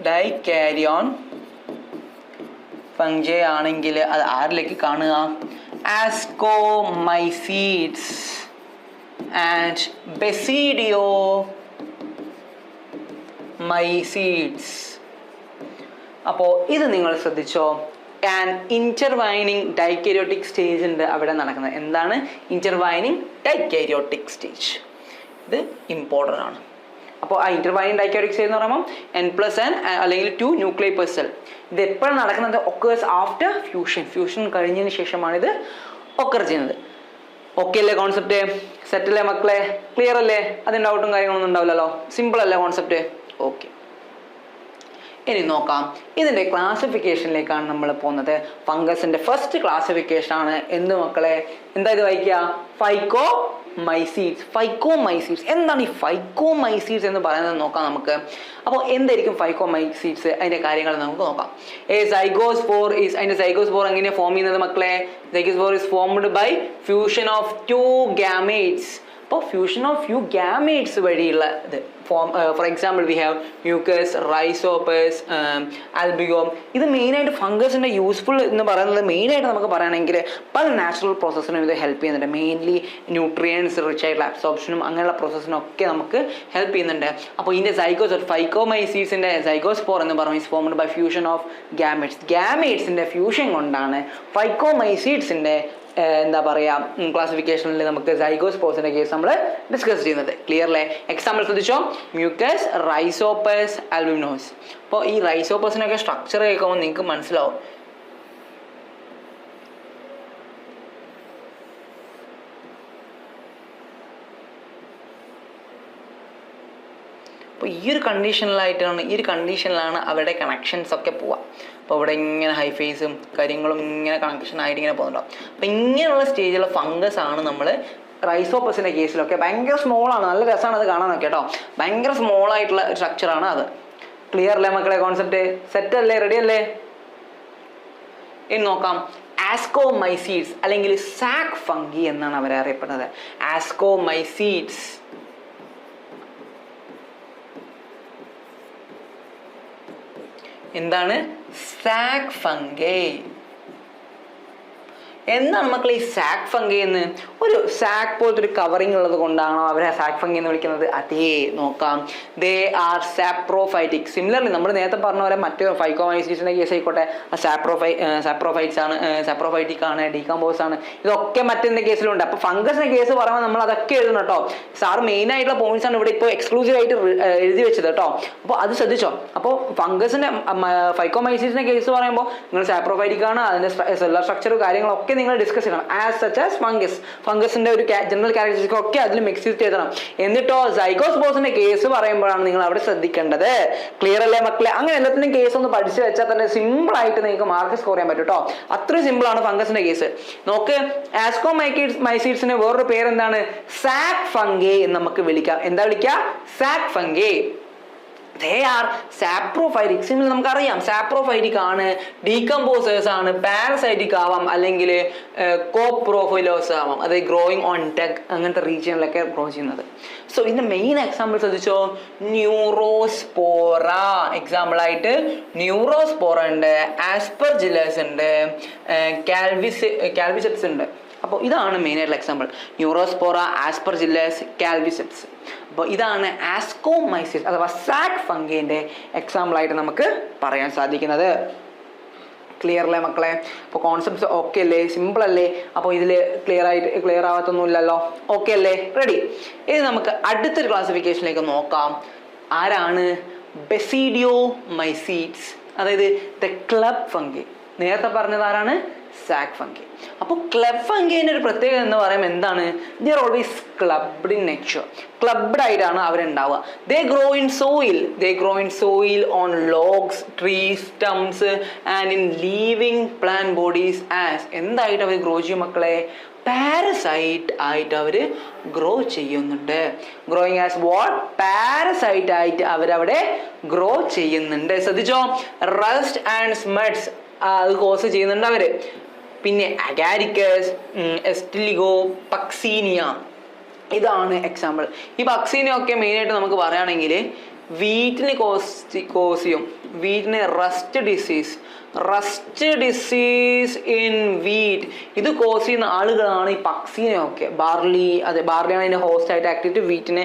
ഡൈകാരിയോൺ ഫംഗി ആണെങ്കിൽ അത് ആരിലേക്ക് കാണുക? ആസ്കോമൈസീഡ്സ് ആൻഡ് ബെസിഡിയോമൈസീഡ്സ്. അപ്പോൾ ഇത് നിങ്ങൾ ശ്രദ്ധിച്ചോ, ആൻഡ് ഇന്റർവൈനിങ് ഡൈകാരിയോട്ടിക് സ്റ്റേജ് ഉണ്ട് അവിടെ നടക്കുന്നത്. എന്താണ് ഇന്റർവൈനിങ് ഡൈകാരിയോട്ടിക് സ്റ്റേജ്? ഇത് ഇമ്പോർട്ടൻ്റ് ആണ്. അപ്പോൾ ആ ഇന്റർവൈനിങ് ഡൈകാരിയോട്ടിക് സ്റ്റേജ് എന്ന് പറയുമ്പോൾ N+N അല്ലെങ്കിൽ 2 ന്യൂക്ലിയൈ പെർ സെൽ. ഇത് എപ്പോഴാണ് നടക്കുന്നത്? ഒക്കേഴ്സ് ആഫ്റ്റർ ഫ്യൂഷൻ കഴിഞ്ഞതിന് ശേഷമാണ് ഇത് ഒക്കർ ചെയ്യുന്നത്. ഓക്കെ അല്ലേ കോൺസെപ്റ്റ്? സെറ്റ് അല്ലേ മക്കളെ? ക്ലിയർ അല്ലേ? അതിന് ഡൗട്ടും കാര്യങ്ങളൊന്നും ഉണ്ടാവില്ലല്ലോ. സിമ്പിൾ അല്ലേ കോൺസെപ്റ്റ്? ഓക്കെ. ഇനി നോക്കാം, ഇതിൻ്റെ ക്ലാസിഫിക്കേഷനിലേക്കാണ് നമ്മൾ പോകുന്നത്. ഫംഗസിന്റെ ഫസ്റ്റ് ക്ലാസിഫിക്കേഷൻ ആണ് എന്ത് മക്കളെ? എന്താ ഇത് വായിക്കുക? ഫൈക്കോമൈസീഡ്സ്. എന്താണ് ഈ ഫൈക്കോമൈസീഡ്സ് എന്ന് പറയുന്നത് നോക്കാം നമുക്ക്. അപ്പോൾ എന്തായിരിക്കും ഫൈക്കോമൈസീഡ്സ്? അതിന്റെ കാര്യങ്ങൾ നമുക്ക് നോക്കാം. സൈഗോസ്പോർ അതിന്റെ സൈഗോസ്പോർ എങ്ങനെയാണ് ഫോം ചെയ്യുന്നത് മക്കളെ? Zygospore is formed by fusion of 2 gametes. അപ്പോൾ ഫ്യൂഷൻ ഓഫ് ഫ്യൂ ഗാമേറ്റ്സ് വഴിയുള്ള ഇത് for example we have mucus, rhizopus, ആൽബിയോം. ഇത് മെയിനായിട്ട് ഫംഗസിൻ്റെ യൂസ്ഫുൾ എന്ന് പറയുന്നത് മെയിനായിട്ട് നമുക്ക് പറയുകയാണെങ്കിൽ പല നാച്ചുറൽ പ്രോസസ്സിനും ഇത് ഹെൽപ്പ് ചെയ്യുന്നുണ്ട്. മെയിൻലി ന്യൂട്രിയൻസ് റിച്ച് ആയിട്ടുള്ള അബ്സോർപ്ഷനും അങ്ങനെയുള്ള പ്രോസസ്സിനൊക്കെ നമുക്ക് ഹെൽപ്പ് ചെയ്യുന്നുണ്ട്. അപ്പോൾ ഇതിൻ്റെ ഫൈക്കോമൈസീഡ്സിൻ്റെ സൈഗോസ്പോർ എന്ന് പറയുന്നത് is formed by fusion of ഗാമേറ്റ്സിൻ്റെ ഫ്യൂഷൻ കൊണ്ടാണ് ഫൈക്കോമൈസീഡ്സിൻ്റെ എന്താ പറയുക ക്ലാസിഫിക്കേഷനിൽ നമുക്ക് സൈഗോസ്പോർസിന്റെ കേസ് നമ്മൾ ഡിസ്കസ് ചെയ്യുന്നത്. ക്ലിയർ അല്ലേ? എക്സാമ്പിൾ ശ്രദ്ധിച്ചോ, മ്യൂക്കസ്, റൈസോപ്പസ്, ആൽബുമിനോസ്. അപ്പോൾ ഈ റൈസോപ്പസിനൊക്കെ സ്ട്രക്ചർ കേൾക്കുമ്പോൾ നിങ്ങൾക്ക് മനസ്സിലാവും. അപ്പോൾ അപ്പോൾ ഈ ഒരു കണ്ടീഷനിലാണ് അവരുടെ കണക്ഷൻസ് ഒക്കെ പോവുക. അപ്പോൾ ഇവിടെ ഇങ്ങനെ ഹൈഫേസും കാര്യങ്ങളും ഇങ്ങനെ കണക്ഷൻ ആയിട്ട് ഇങ്ങനെ പോകുന്നുണ്ടാവും. അപ്പോൾ ഇങ്ങനെയുള്ള സ്റ്റേജിലുള്ള ഫംഗസ് ആണ് നമ്മൾ റൈസോപ്പസിൻ്റെ കേസിലൊക്കെ ഭയങ്കര സ്മോളാണ്, നല്ല രസമാണ് അത് കാണാനൊക്കെ കേട്ടോ. ഭയങ്കര സ്മോൾ ആയിട്ടുള്ള ഒരു സ്ട്രക്ചറാണ് അത്. ക്ലിയർ അല്ലേ മക്കളെ? കോൺസെപ്റ്റ് സെറ്റ് അല്ലേ? റെഡി അല്ലേ? ഇനി നോക്കാം. ആസ്കോമൈസീഡ്സ് അല്ലെങ്കിൽ സാക് ഫംഗി എന്നാണ് അവരെ അറിയപ്പെടുന്നത്. ആസ്കോമൈസീഡ്സ് എന്താണ്? സാക് ഫംഗൈ. എന്താണ് മക്കളെ ഈ സാക് ഫംഗി എന്ന്? ഒരു സാക് പോലത്തെ ഒരു കവറിങ് ഉള്ളത് കൊണ്ടാണോ അവരെ സാക് ഫംഗി എന്ന് വിളിക്കുന്നത്? അതേ, നോക്കാം. They are saprophytic. സിമിലർലി നമ്മൾ നേരത്തെ പറഞ്ഞ പോലെ മറ്റു ഫൈക്കോമൈസീഡ്സിന്റെ കേസ് ആയിക്കോട്ടെ, സാപ്രോഫൈറ്റ്സ് ആണ്, സാപ്രോഫൈറ്റിക് ആണ്, ഡീകമ്പോസ് ആണ്, ഇതൊക്കെ മറ്റെന്ത് കേസിലുണ്ട്. അപ്പോൾ ഫംഗസിന്റെ കേസ് പറയുമ്പോൾ നമ്മൾ അതൊക്കെ എഴുതണം കേട്ടോ. സാർ മെയിൻ ആയിട്ടുള്ള പോയിന്റ്സ് ആണ് ഇവിടെ ഇപ്പോൾ എക്സ്ക്ലൂസീവ് ആയിട്ട് എഴുതി വെച്ചത് കേട്ടോ. അപ്പോൾ അത് ശ്രദ്ധിച്ചോ. അപ്പോൾ ഫംഗസിന്റെ ഫൈക്കോമൈസീഡ്സിന്റെ കേസ് പറയുമ്പോൾ നിങ്ങൾ സാപ്രോഫൈറ്റിക് ആണ്, അതിന്റെ സെല്ലുലാർ സ്ട്രക്ചർ കാര്യങ്ങളൊക്കെ നിങ്ങൾ ഡിസ്കസ് ചെയ്യണം. ആസ് സച്ച് ആസ് ഫംഗസിന്റെ ഒരു ജനറൽ ക്യാരക്ടറിസ്റ്റിക്സ് ഒക്കെ അതിൽ മിക്സ് ചെയ്തണം. എന്നിട്ടോ സൈഗോസ്പോസിന്റെ കേസ് പറയുമ്പോഴാണ് നിങ്ങൾ അവിടെ ശ്രദ്ധിക്കേണ്ടത്. ക്ലിയർ അല്ലേ മക്കളെ? അങ്ങനെ എല്ലാത്തിനും കേസ് ഒന്ന് പഠിച്ചു വെച്ചാൽ തന്നെ സിമ്പിൾ ആയിട്ട് നിങ്ങൾക്ക് മാർക്ക് സ്കോർ ചെയ്യാൻ പറ്റും കേട്ടോ. അത്രയും സിമ്പിൾ ആണ് ഫംഗസിന്റെ കേസ്. നോക്ക്, ആസ്കോമൈസീഡ്സിന് വേറൊരു പേരെന്താണ്? സാക് ഫംഗൈ എന്ന് നമുക്ക് വിളിക്കാം. എന്താ വിളിക്കുക? Sac fungi. They are saprophytic. Similar നമുക്കറിയാം, സാപ്രോഫൈറ്റിക് ആണ്, ഡീകമ്പോസേഴ്സ് ആണ്, പാരസൈറ്റിക് ആവാം, അല്ലെങ്കിൽ കോപ്രോഫൈലോസ് ആവാം, അതായത് ഗ്രോയിങ് ഓൺ ഡെക് അങ്ങനത്തെ റീജിയനിലൊക്കെ ഗ്രോ ചെയ്യുന്നത്. സോ ഇതിന്റെ മെയിൻ എക്സാമ്പിൾ ശ്രദ്ധിച്ചോ. ന്യൂറോസ്പോറ എക്സാമ്പിൾ ആയിട്ട് ന്യൂറോസ്പോറ ഉണ്ട്, ആസ്പെർജില്ലസ് ഉണ്ട്, കാൽവിസെപ്സ് ഉണ്ട്. അപ്പോൾ ഇതാണ് മെയിൻ ആയിട്ടുള്ള എക്സാമ്പിൾ. Neurospora, aspergillus, കാൽവിസെപ്സ്. അപ്പോൾ ഇതാണ് ആസ്കോമൈസിസ് അഥവാ സാക് ഫംഗൈന്റെ എക്സാമ്പിൾ ആയിട്ട് നമുക്ക് പറയാൻ സാധിക്കുന്നത്. ക്ലിയർ അല്ലേ മക്കളെ? അപ്പോൾ കോൺസെപ്റ്റ്സ് ഓക്കെ അല്ലേ? സിമ്പിൾ അല്ലേ? അപ്പോൾ ഇതിൽ ക്ലിയർ ആവാത്തൊന്നുമില്ലല്ലോ? ഓക്കെ അല്ലേ? റെഡി? ഇനി നമുക്ക് അടുത്തൊരു ക്ലാസിഫിക്കേഷനിലേക്ക് നോക്കാം. ആരാണ്? ബെസിഡിയോമൈസീഡ്സ്, അതായത് ദ ക്ലബ് ഫംഗി. നേരത്തെ പറഞ്ഞത് ആരാണ്? സാക് ഫംഗി. അപ്പോൾ ക്ലബ് ഫംഗിന്റെ ഒരു പ്രത്യേകത എന്ന് പറയുമ്പോൾ എന്താണ്? They are always clubbed in nature. Clubbed ആയിട്ടാണ് അവരുണ്ടാവുക. They grow in soil on logs, trees, stems and in living plant bodies as എന്തായിട്ട് അവർ ഗ്രോ ചെയ്യും മക്കളെ? പാരസൈറ്റ് ആയിട്ട് അവർ ഗ്രോ ചെയ്യുന്നുണ്ട്. Growing as what? പാരസൈറ്റ് ആയിട്ട് അവരവിടെ ഗ്രോ ചെയ്യുന്നുണ്ട്. ശ്രദ്ധിച്ചോ, റസ്റ്റ് ആൻഡ് സ്മഡ്സ് അത് കോസ് ചെയ്യുന്നുണ്ട് അവര്. പിന്നെ അഗാരിക്കസ്, എസ്റ്റിലിഗോ, പക്സീനിയ, ഇതാണ് എക്സാമ്പിൾ. ഈ പക്സീനിയ ഒക്കെ മെയിനായിട്ട് നമുക്ക് പറയുകയാണെങ്കിൽ വീറ്റിന് കോസ് ചെയ്യും. വീറ്റിന് റസ്റ്റ് ഡിസീസ് ഇൻ വീറ്റ് ഇത് കോസ് ചെയ്യുന്ന ആളുകളാണ് ഈ പക്സീനയൊക്കെ. ബാർലിയാണ് അതിൻ്റെ ഹോസ്റ്റ് ആയിട്ട് ആക്ടിവിറ്റി വീറ്റിനെ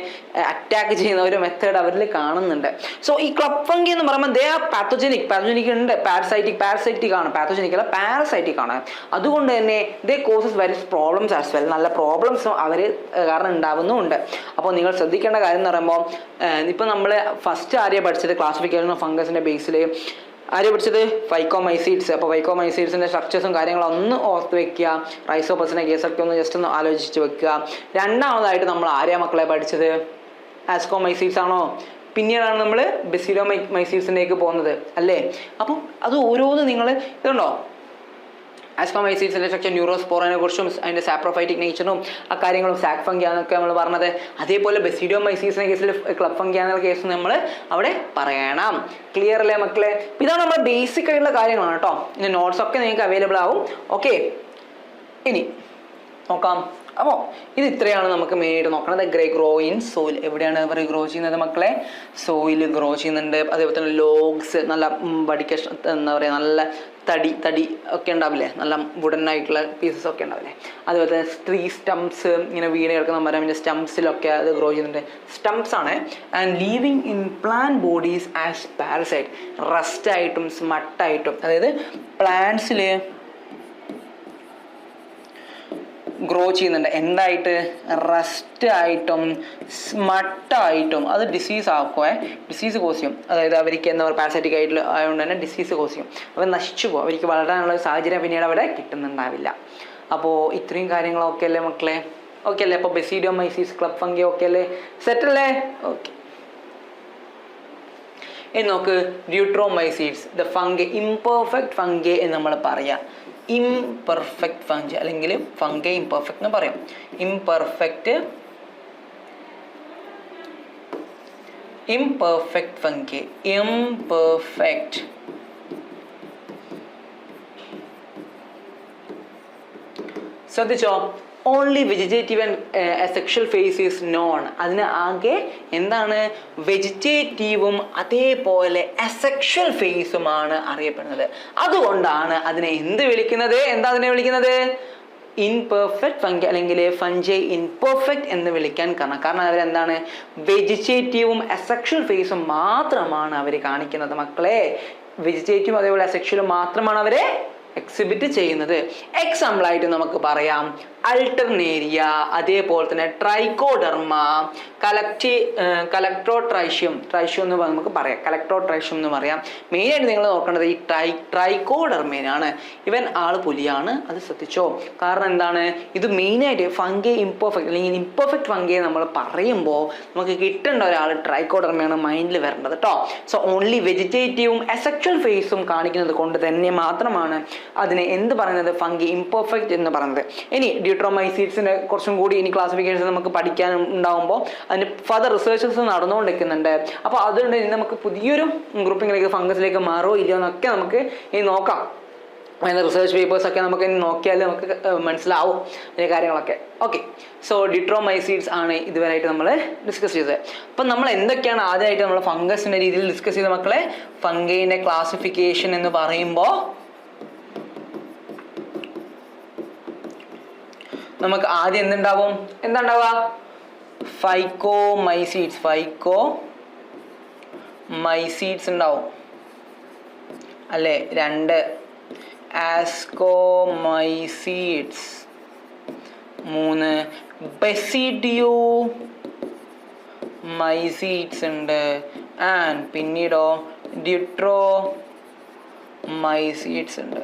അറ്റാക്ക് ചെയ്യുന്ന ഒരു മെത്തേഡ് അവരിൽ കാണുന്നുണ്ട്. സോ ഈ ക്ലബ് ഫംഗി എന്ന് പറയുമ്പോൾ ദേ ആർ പാത്തോജനിക് ഉണ്ട്, പാരസൈറ്റിക് ആണ്, പാത്തോജനിക് അല്ല പാരസൈറ്റിക് ആണ്. അതുകൊണ്ട് തന്നെ ദേ കോസസ് വെരിയസ് പ്രോബ്ലംസ് ആസ് വെൽ. നല്ല പ്രോബ്ലംസും അവർ കാരണം ഉണ്ടാവുന്നുമുണ്ട്. അപ്പോൾ നിങ്ങൾ ശ്രദ്ധിക്കേണ്ട കാര്യം എന്ന് പറയുമ്പോൾ ഇപ്പം നമ്മൾ ഫസ്റ്റ് ആരെയാണ് പഠിച്ചത്? ക്ലാസിഫിക്കേഷൻ ഓഫ് ഫംഗസിൻ്റെ ബേസിൽ ആരെയാണ് പഠിച്ചത്? ഫൈക്കോമൈസീഡ്സ്. അപ്പോൾ ഫൈക്കോമൈസീഡ്സിൻ്റെ സ്ട്രക്ചേഴ്സും കാര്യങ്ങളും ഒന്ന് ഓർത്ത് വെക്കുക. റൈസോപ്പസിൻ്റെ കേസൊക്കെ ഒന്ന് ജസ്റ്റ് ഒന്ന് ആലോചിച്ച് വെക്കുക. രണ്ടാമതായിട്ട് നമ്മൾ ആരെയാണ് മക്കളെ പഠിച്ചത്? ആസ്കോമൈസീഡ്സ് ആണോ? പിന്നീടാണ് നമ്മൾ ബെസിഡിയോമൈസീഡ്സിലേക്ക് പോകുന്നത് അല്ലേ? അപ്പം അത് ഓരോന്ന് നിങ്ങൾ ഇതുണ്ടോ, ആസ്കോമൈസീഡ്സിൻ്റെ സ്ട്രക്ചർ, ന്യൂറോസ്പോറനെ കുറിച്ചും അതിൻ്റെ സാപ്രോഫൈറ്റിക് നേച്ചറും ആ കാര്യങ്ങളും സാക് ഫംഗിയാന്നൊക്കെ നമ്മൾ പറഞ്ഞത്. അതേപോലെ ബെസിഡിയോമൈസീഡ്സിൻ്റെ കേസിൽ ക്ലബ് ഫംഗിയാന്നുള്ള കേസ് നമ്മൾ അവിടെ പറയണം. ക്ലിയർ അല്ലേ മക്കളെ? ഇതാണ് നമ്മുടെ ബേസിക് ആയിട്ടുള്ള കാര്യങ്ങളാണ് കേട്ടോ. ഇനി നോട്ട്സ് ഒക്കെ നിങ്ങൾക്ക് അവൈലബിൾ ആവും. ഓക്കെ, ഇനി നോക്കാം. അപ്പോൾ ഇത് ഇത്രയാണ് നമുക്ക് മെയിനായിട്ട് നോക്കണത്. Grow in soil. എവിടെയാണ് ഇവർ ഗ്രോ ചെയ്യുന്നത് മക്കളെ? സോയിൽ ഗ്രോ ചെയ്യുന്നുണ്ട്. അതേപോലെ തന്നെ ലോഗ്സ്, നല്ല എന്താ പറയുക, നല്ല തടി ഒക്കെ ഉണ്ടാവില്ലേ, നല്ല വുഡൻ ആയിട്ടുള്ള പീസസ് ഒക്കെ ഉണ്ടാവില്ലേ. അതുപോലെ തന്നെ ട്രീ സ്റ്റംപ്സ്, ഇങ്ങനെ വീണ് കിടക്കുന്ന മരമിൻ്റെ സ്റ്റംപ്സിലൊക്കെ അത് ഗ്രോ ചെയ്യുന്നുണ്ട്. സ്റ്റംപ്സ് ആണ്. And living in plant bodies as parasite. റസ്റ്റായിട്ടും സ്മട്ടായിട്ടും, അതായത് പ്ലാന്റ്സിൽ ഗ്രോ ചെയ്യുന്നുണ്ട്. എന്തായിട്ട്? റസ്റ്റ് ആയിട്ടും സ്മട്ടായിട്ടും. അത് ഡിസീസ് കോസ് ചെയ്യും. അതായത് അവർക്ക് എന്താ പറയുക, പാരസൈറ്റിക് ആയിട്ട് ആയതുകൊണ്ട് തന്നെ ഡിസീസ് കോസ് ചെയ്യും. അവർ നശിച്ചു പോകും. അവർക്ക് വളരാനുള്ള സാഹചര്യം പിന്നീട് അവിടെ കിട്ടുന്നുണ്ടാവില്ല. അപ്പോൾ ഇത്രയും കാര്യങ്ങളൊക്കെ അല്ലേ മക്കളെ? ഓക്കെ അല്ലേ? അപ്പോൾ ബെസിഡിയോമൈസീഡ്സ്, ക്ലബ് ഫംഗി ഓക്കെ അല്ലേ? സെറ്റ് അല്ലേ? ഓക്കെ. നോക്ക് deuteromycetes the fungi imperfect fungi എന്ന് നമ്മൾ പറയാം. ഇംപെർഫെക്റ്റ് ഫംഗൈ അല്ലെങ്കിൽ ഫംഗൈ ഇംപെർഫെക്റ്റ് എന്ന് പറയാം. Imperfect fungi imperfect. ശ്രദ്ധിച്ചോ, only vegetative and sexual phase is known. അതിന് ആകെ എന്താണ് വെജിറ്റേറ്റീവും അതേപോലെ അസെക്ഷൽ ഫേസുമാണ് അറിയപ്പെടുന്നത്. അതുകൊണ്ടാണ് അതിനെ എന്ത് വിളിക്കുന്നത്? എന്താ അതിനെ വിളിക്കുന്നത്? ഇൻപെർഫെക്റ്റ് ഫംഗൈ അല്ലെങ്കിൽ ഫംഗൈ ഇൻപെർഫെക്റ്റ് എന്ന് വിളിക്കാൻ കാരണം അവരെന്താണ് വെജിറ്റേറ്റീവും അസെക്ഷൽ ഫേസും മാത്രമാണ് അവർ കാണിക്കുന്നത്. മക്കളെ, വെജിറ്റേറ്റീവും അതേപോലെ അസെക്ഷലും മാത്രമാണ് അവരെ എക്സിബിറ്റ് ചെയ്യുന്നത്. എക്സാമ്പിൾ ആയിട്ട് നമുക്ക് പറയാം അൾട്ടർനേരിയ, അതേപോലെ തന്നെ ട്രൈക്കോഡെർമ, കലക്ട്രോട്രൈഷ്യം എന്ന് നമുക്ക് പറയാം. കലക്ട്രോട്രൈഷ്യം എന്ന് പറയാം. മെയിനായിട്ട് നിങ്ങൾ നോക്കേണ്ടത് ഈ ട്രൈക്കോഡെർമേനാണ്. ഇവൻ ആള് പുലിയാണ്, അത് ശ്രദ്ധിച്ചോ. കാരണം എന്താണ്, ഇത് മെയിനായിട്ട് ഫംഗൈ ഇംപെർഫെക്റ്റ് അല്ലെങ്കിൽ ഇംപെർഫെക്റ്റ് ഫംഗൈ നമ്മൾ പറയുമ്പോൾ നമുക്ക് കിട്ടേണ്ട ഒരാൾ ട്രൈക്കോഡെർമയാണ് മൈൻഡിൽ വരേണ്ടത് കേട്ടോ. സോ ഓൺലി വെജിറ്റേറ്റീവും അസെക്ഷൽ ഫേസും കാണിക്കുന്നത് കൊണ്ട് തന്നെ മാത്രമാണ് അതിനെ എന്ത് പറയുന്നത് ഫംഗൈ ഇംപെർഫെക്റ്റ് എന്ന് പറയുന്നത്. ഇനി ഡ്യൂട്രോമൈസീഡ്സിന്റെ കുറച്ചും കൂടി ഇനി ക്ലാസിഫിക്കേഷൻ നമുക്ക് പഠിക്കാൻ ഉണ്ടാകുമ്പോൾ അതിന് ഫർദർ റിസർച്ചസ് നടന്നുകൊണ്ടിരിക്കുന്നുണ്ട്. അപ്പോൾ അതുകൊണ്ട് ഇനി നമുക്ക് പുതിയൊരു ഗ്രൂപ്പിങ്ങിലേക്ക് ഫംഗസിലേക്ക് മാറോ ഇല്ലയോ എന്നൊക്കെ നമുക്ക് ഇനി നോക്കാം. അതിൻ്റെ റിസർച്ച് പേപ്പേഴ്സൊക്കെ നമുക്ക് ഇനി നോക്കിയാൽ നമുക്ക് മനസ്സിലാവും അതിൻ്റെ കാര്യങ്ങളൊക്കെ. ഓക്കെ, സോ ഡ്യൂട്രോമൈസീഡ്സ് ആണ് ഇതുവരെയായിട്ട് നമ്മൾ ഡിസ്കസ് ചെയ്തത്. അപ്പം നമ്മൾ എന്തൊക്കെയാണ് ആദ്യമായിട്ട് നമ്മൾ ഫംഗസിൻ്റെ രീതിയിൽ ഡിസ്കസ് ചെയ്ത മക്കളെ? ഫംഗൈൻ്റെ ക്ലാസിഫിക്കേഷൻ എന്ന് പറയുമ്പോൾ നമുക്ക് ആദ്യം എന്തുണ്ടാവും? എന്താ ഉണ്ടാവുക? ഫൈക്കോമൈസീഡ്സ് ഉണ്ടാവും അല്ലേ? 2 ആസ്കോമൈസീഡ്സ്, 3 ബെസിഡിയോമൈസീഡ്സ് ഉണ്ട്, ആൻഡ് പിന്നീടോ ഡ്യൂട്രോമൈസീഡ്സ് ഉണ്ട്.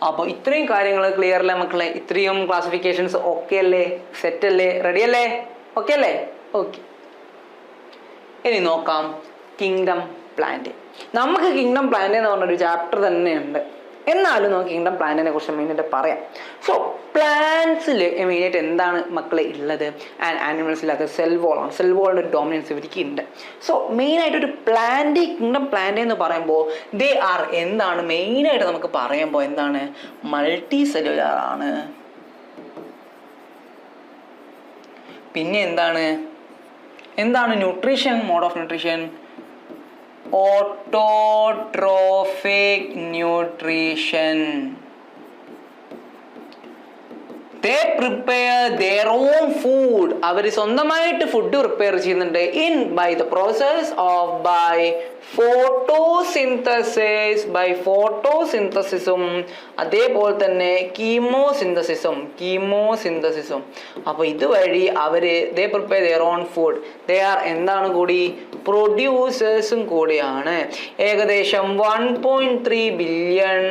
അപ്പോൾ ഇത്രയും കാര്യങ്ങൾ ക്ലിയർ അല്ലേ മക്കളെ? ഇത്രയും ക്ലാസിഫിക്കേഷൻസ് ഓക്കെ അല്ലേ? സെറ്റ് അല്ലേ? റെഡി അല്ലേ? ഓക്കെ അല്ലേ? ഓക്കെ, ഇനി നോക്കാം കിങ്ഡം പ്ലാന്റ്. നമുക്ക് കിങ്ഡം പ്ലാന്റ് എന്ന് പറഞ്ഞൊരു ചാപ്റ്റർ തന്നെയുണ്ട്. എന്നാലും നമുക്ക് കിങ്ഡം പ്ലാന്റിനെ കുറിച്ച് മെയിനായിട്ട് പറയാം. സോ പ്ലാന്റ്സിൽ മെയിനായിട്ട് എന്താണ് മക്കളെ ഉള്ളത്? ആൻഡ് ആനിമൽസിലത് സെൽ വോളാണ്. സെൽ വോളിൻ്റെ ഒരു ഡോമിനൻസ് ഇവർക്ക് ഉണ്ട്. സോ മെയിനായിട്ടൊരു പ്ലാന്റ്, കിങ്ഡം പ്ലാന്റ് എന്ന് പറയുമ്പോൾ ദേ ആർ എന്താണ് മെയിനായിട്ട് നമുക്ക് പറയുമ്പോൾ എന്താണ്? മൾട്ടി സെല്ലുലാർ ആണ്. പിന്നെ എന്താണ് nutrition? Mode of nutrition autotrophic nutrition. They prepare their own food. അവർ സ്വന്തമായിട്ട് ഫുഡ് പ്രിപ്പയർ ചെയ്യുന്നുണ്ട് by the process of ഫോട്ടോസിന്തസിസും അതേപോലെ തന്നെ കീമോസിന്തസിസും. അപ്പോൾ ഇതുവഴി അവര് they prepare their own food. They are എന്താണ് കൂടി? പ്രൊഡ്യൂസേഴ്സും കൂടിയാണ്. ഏകദേശം 1.3 ബില്യൺ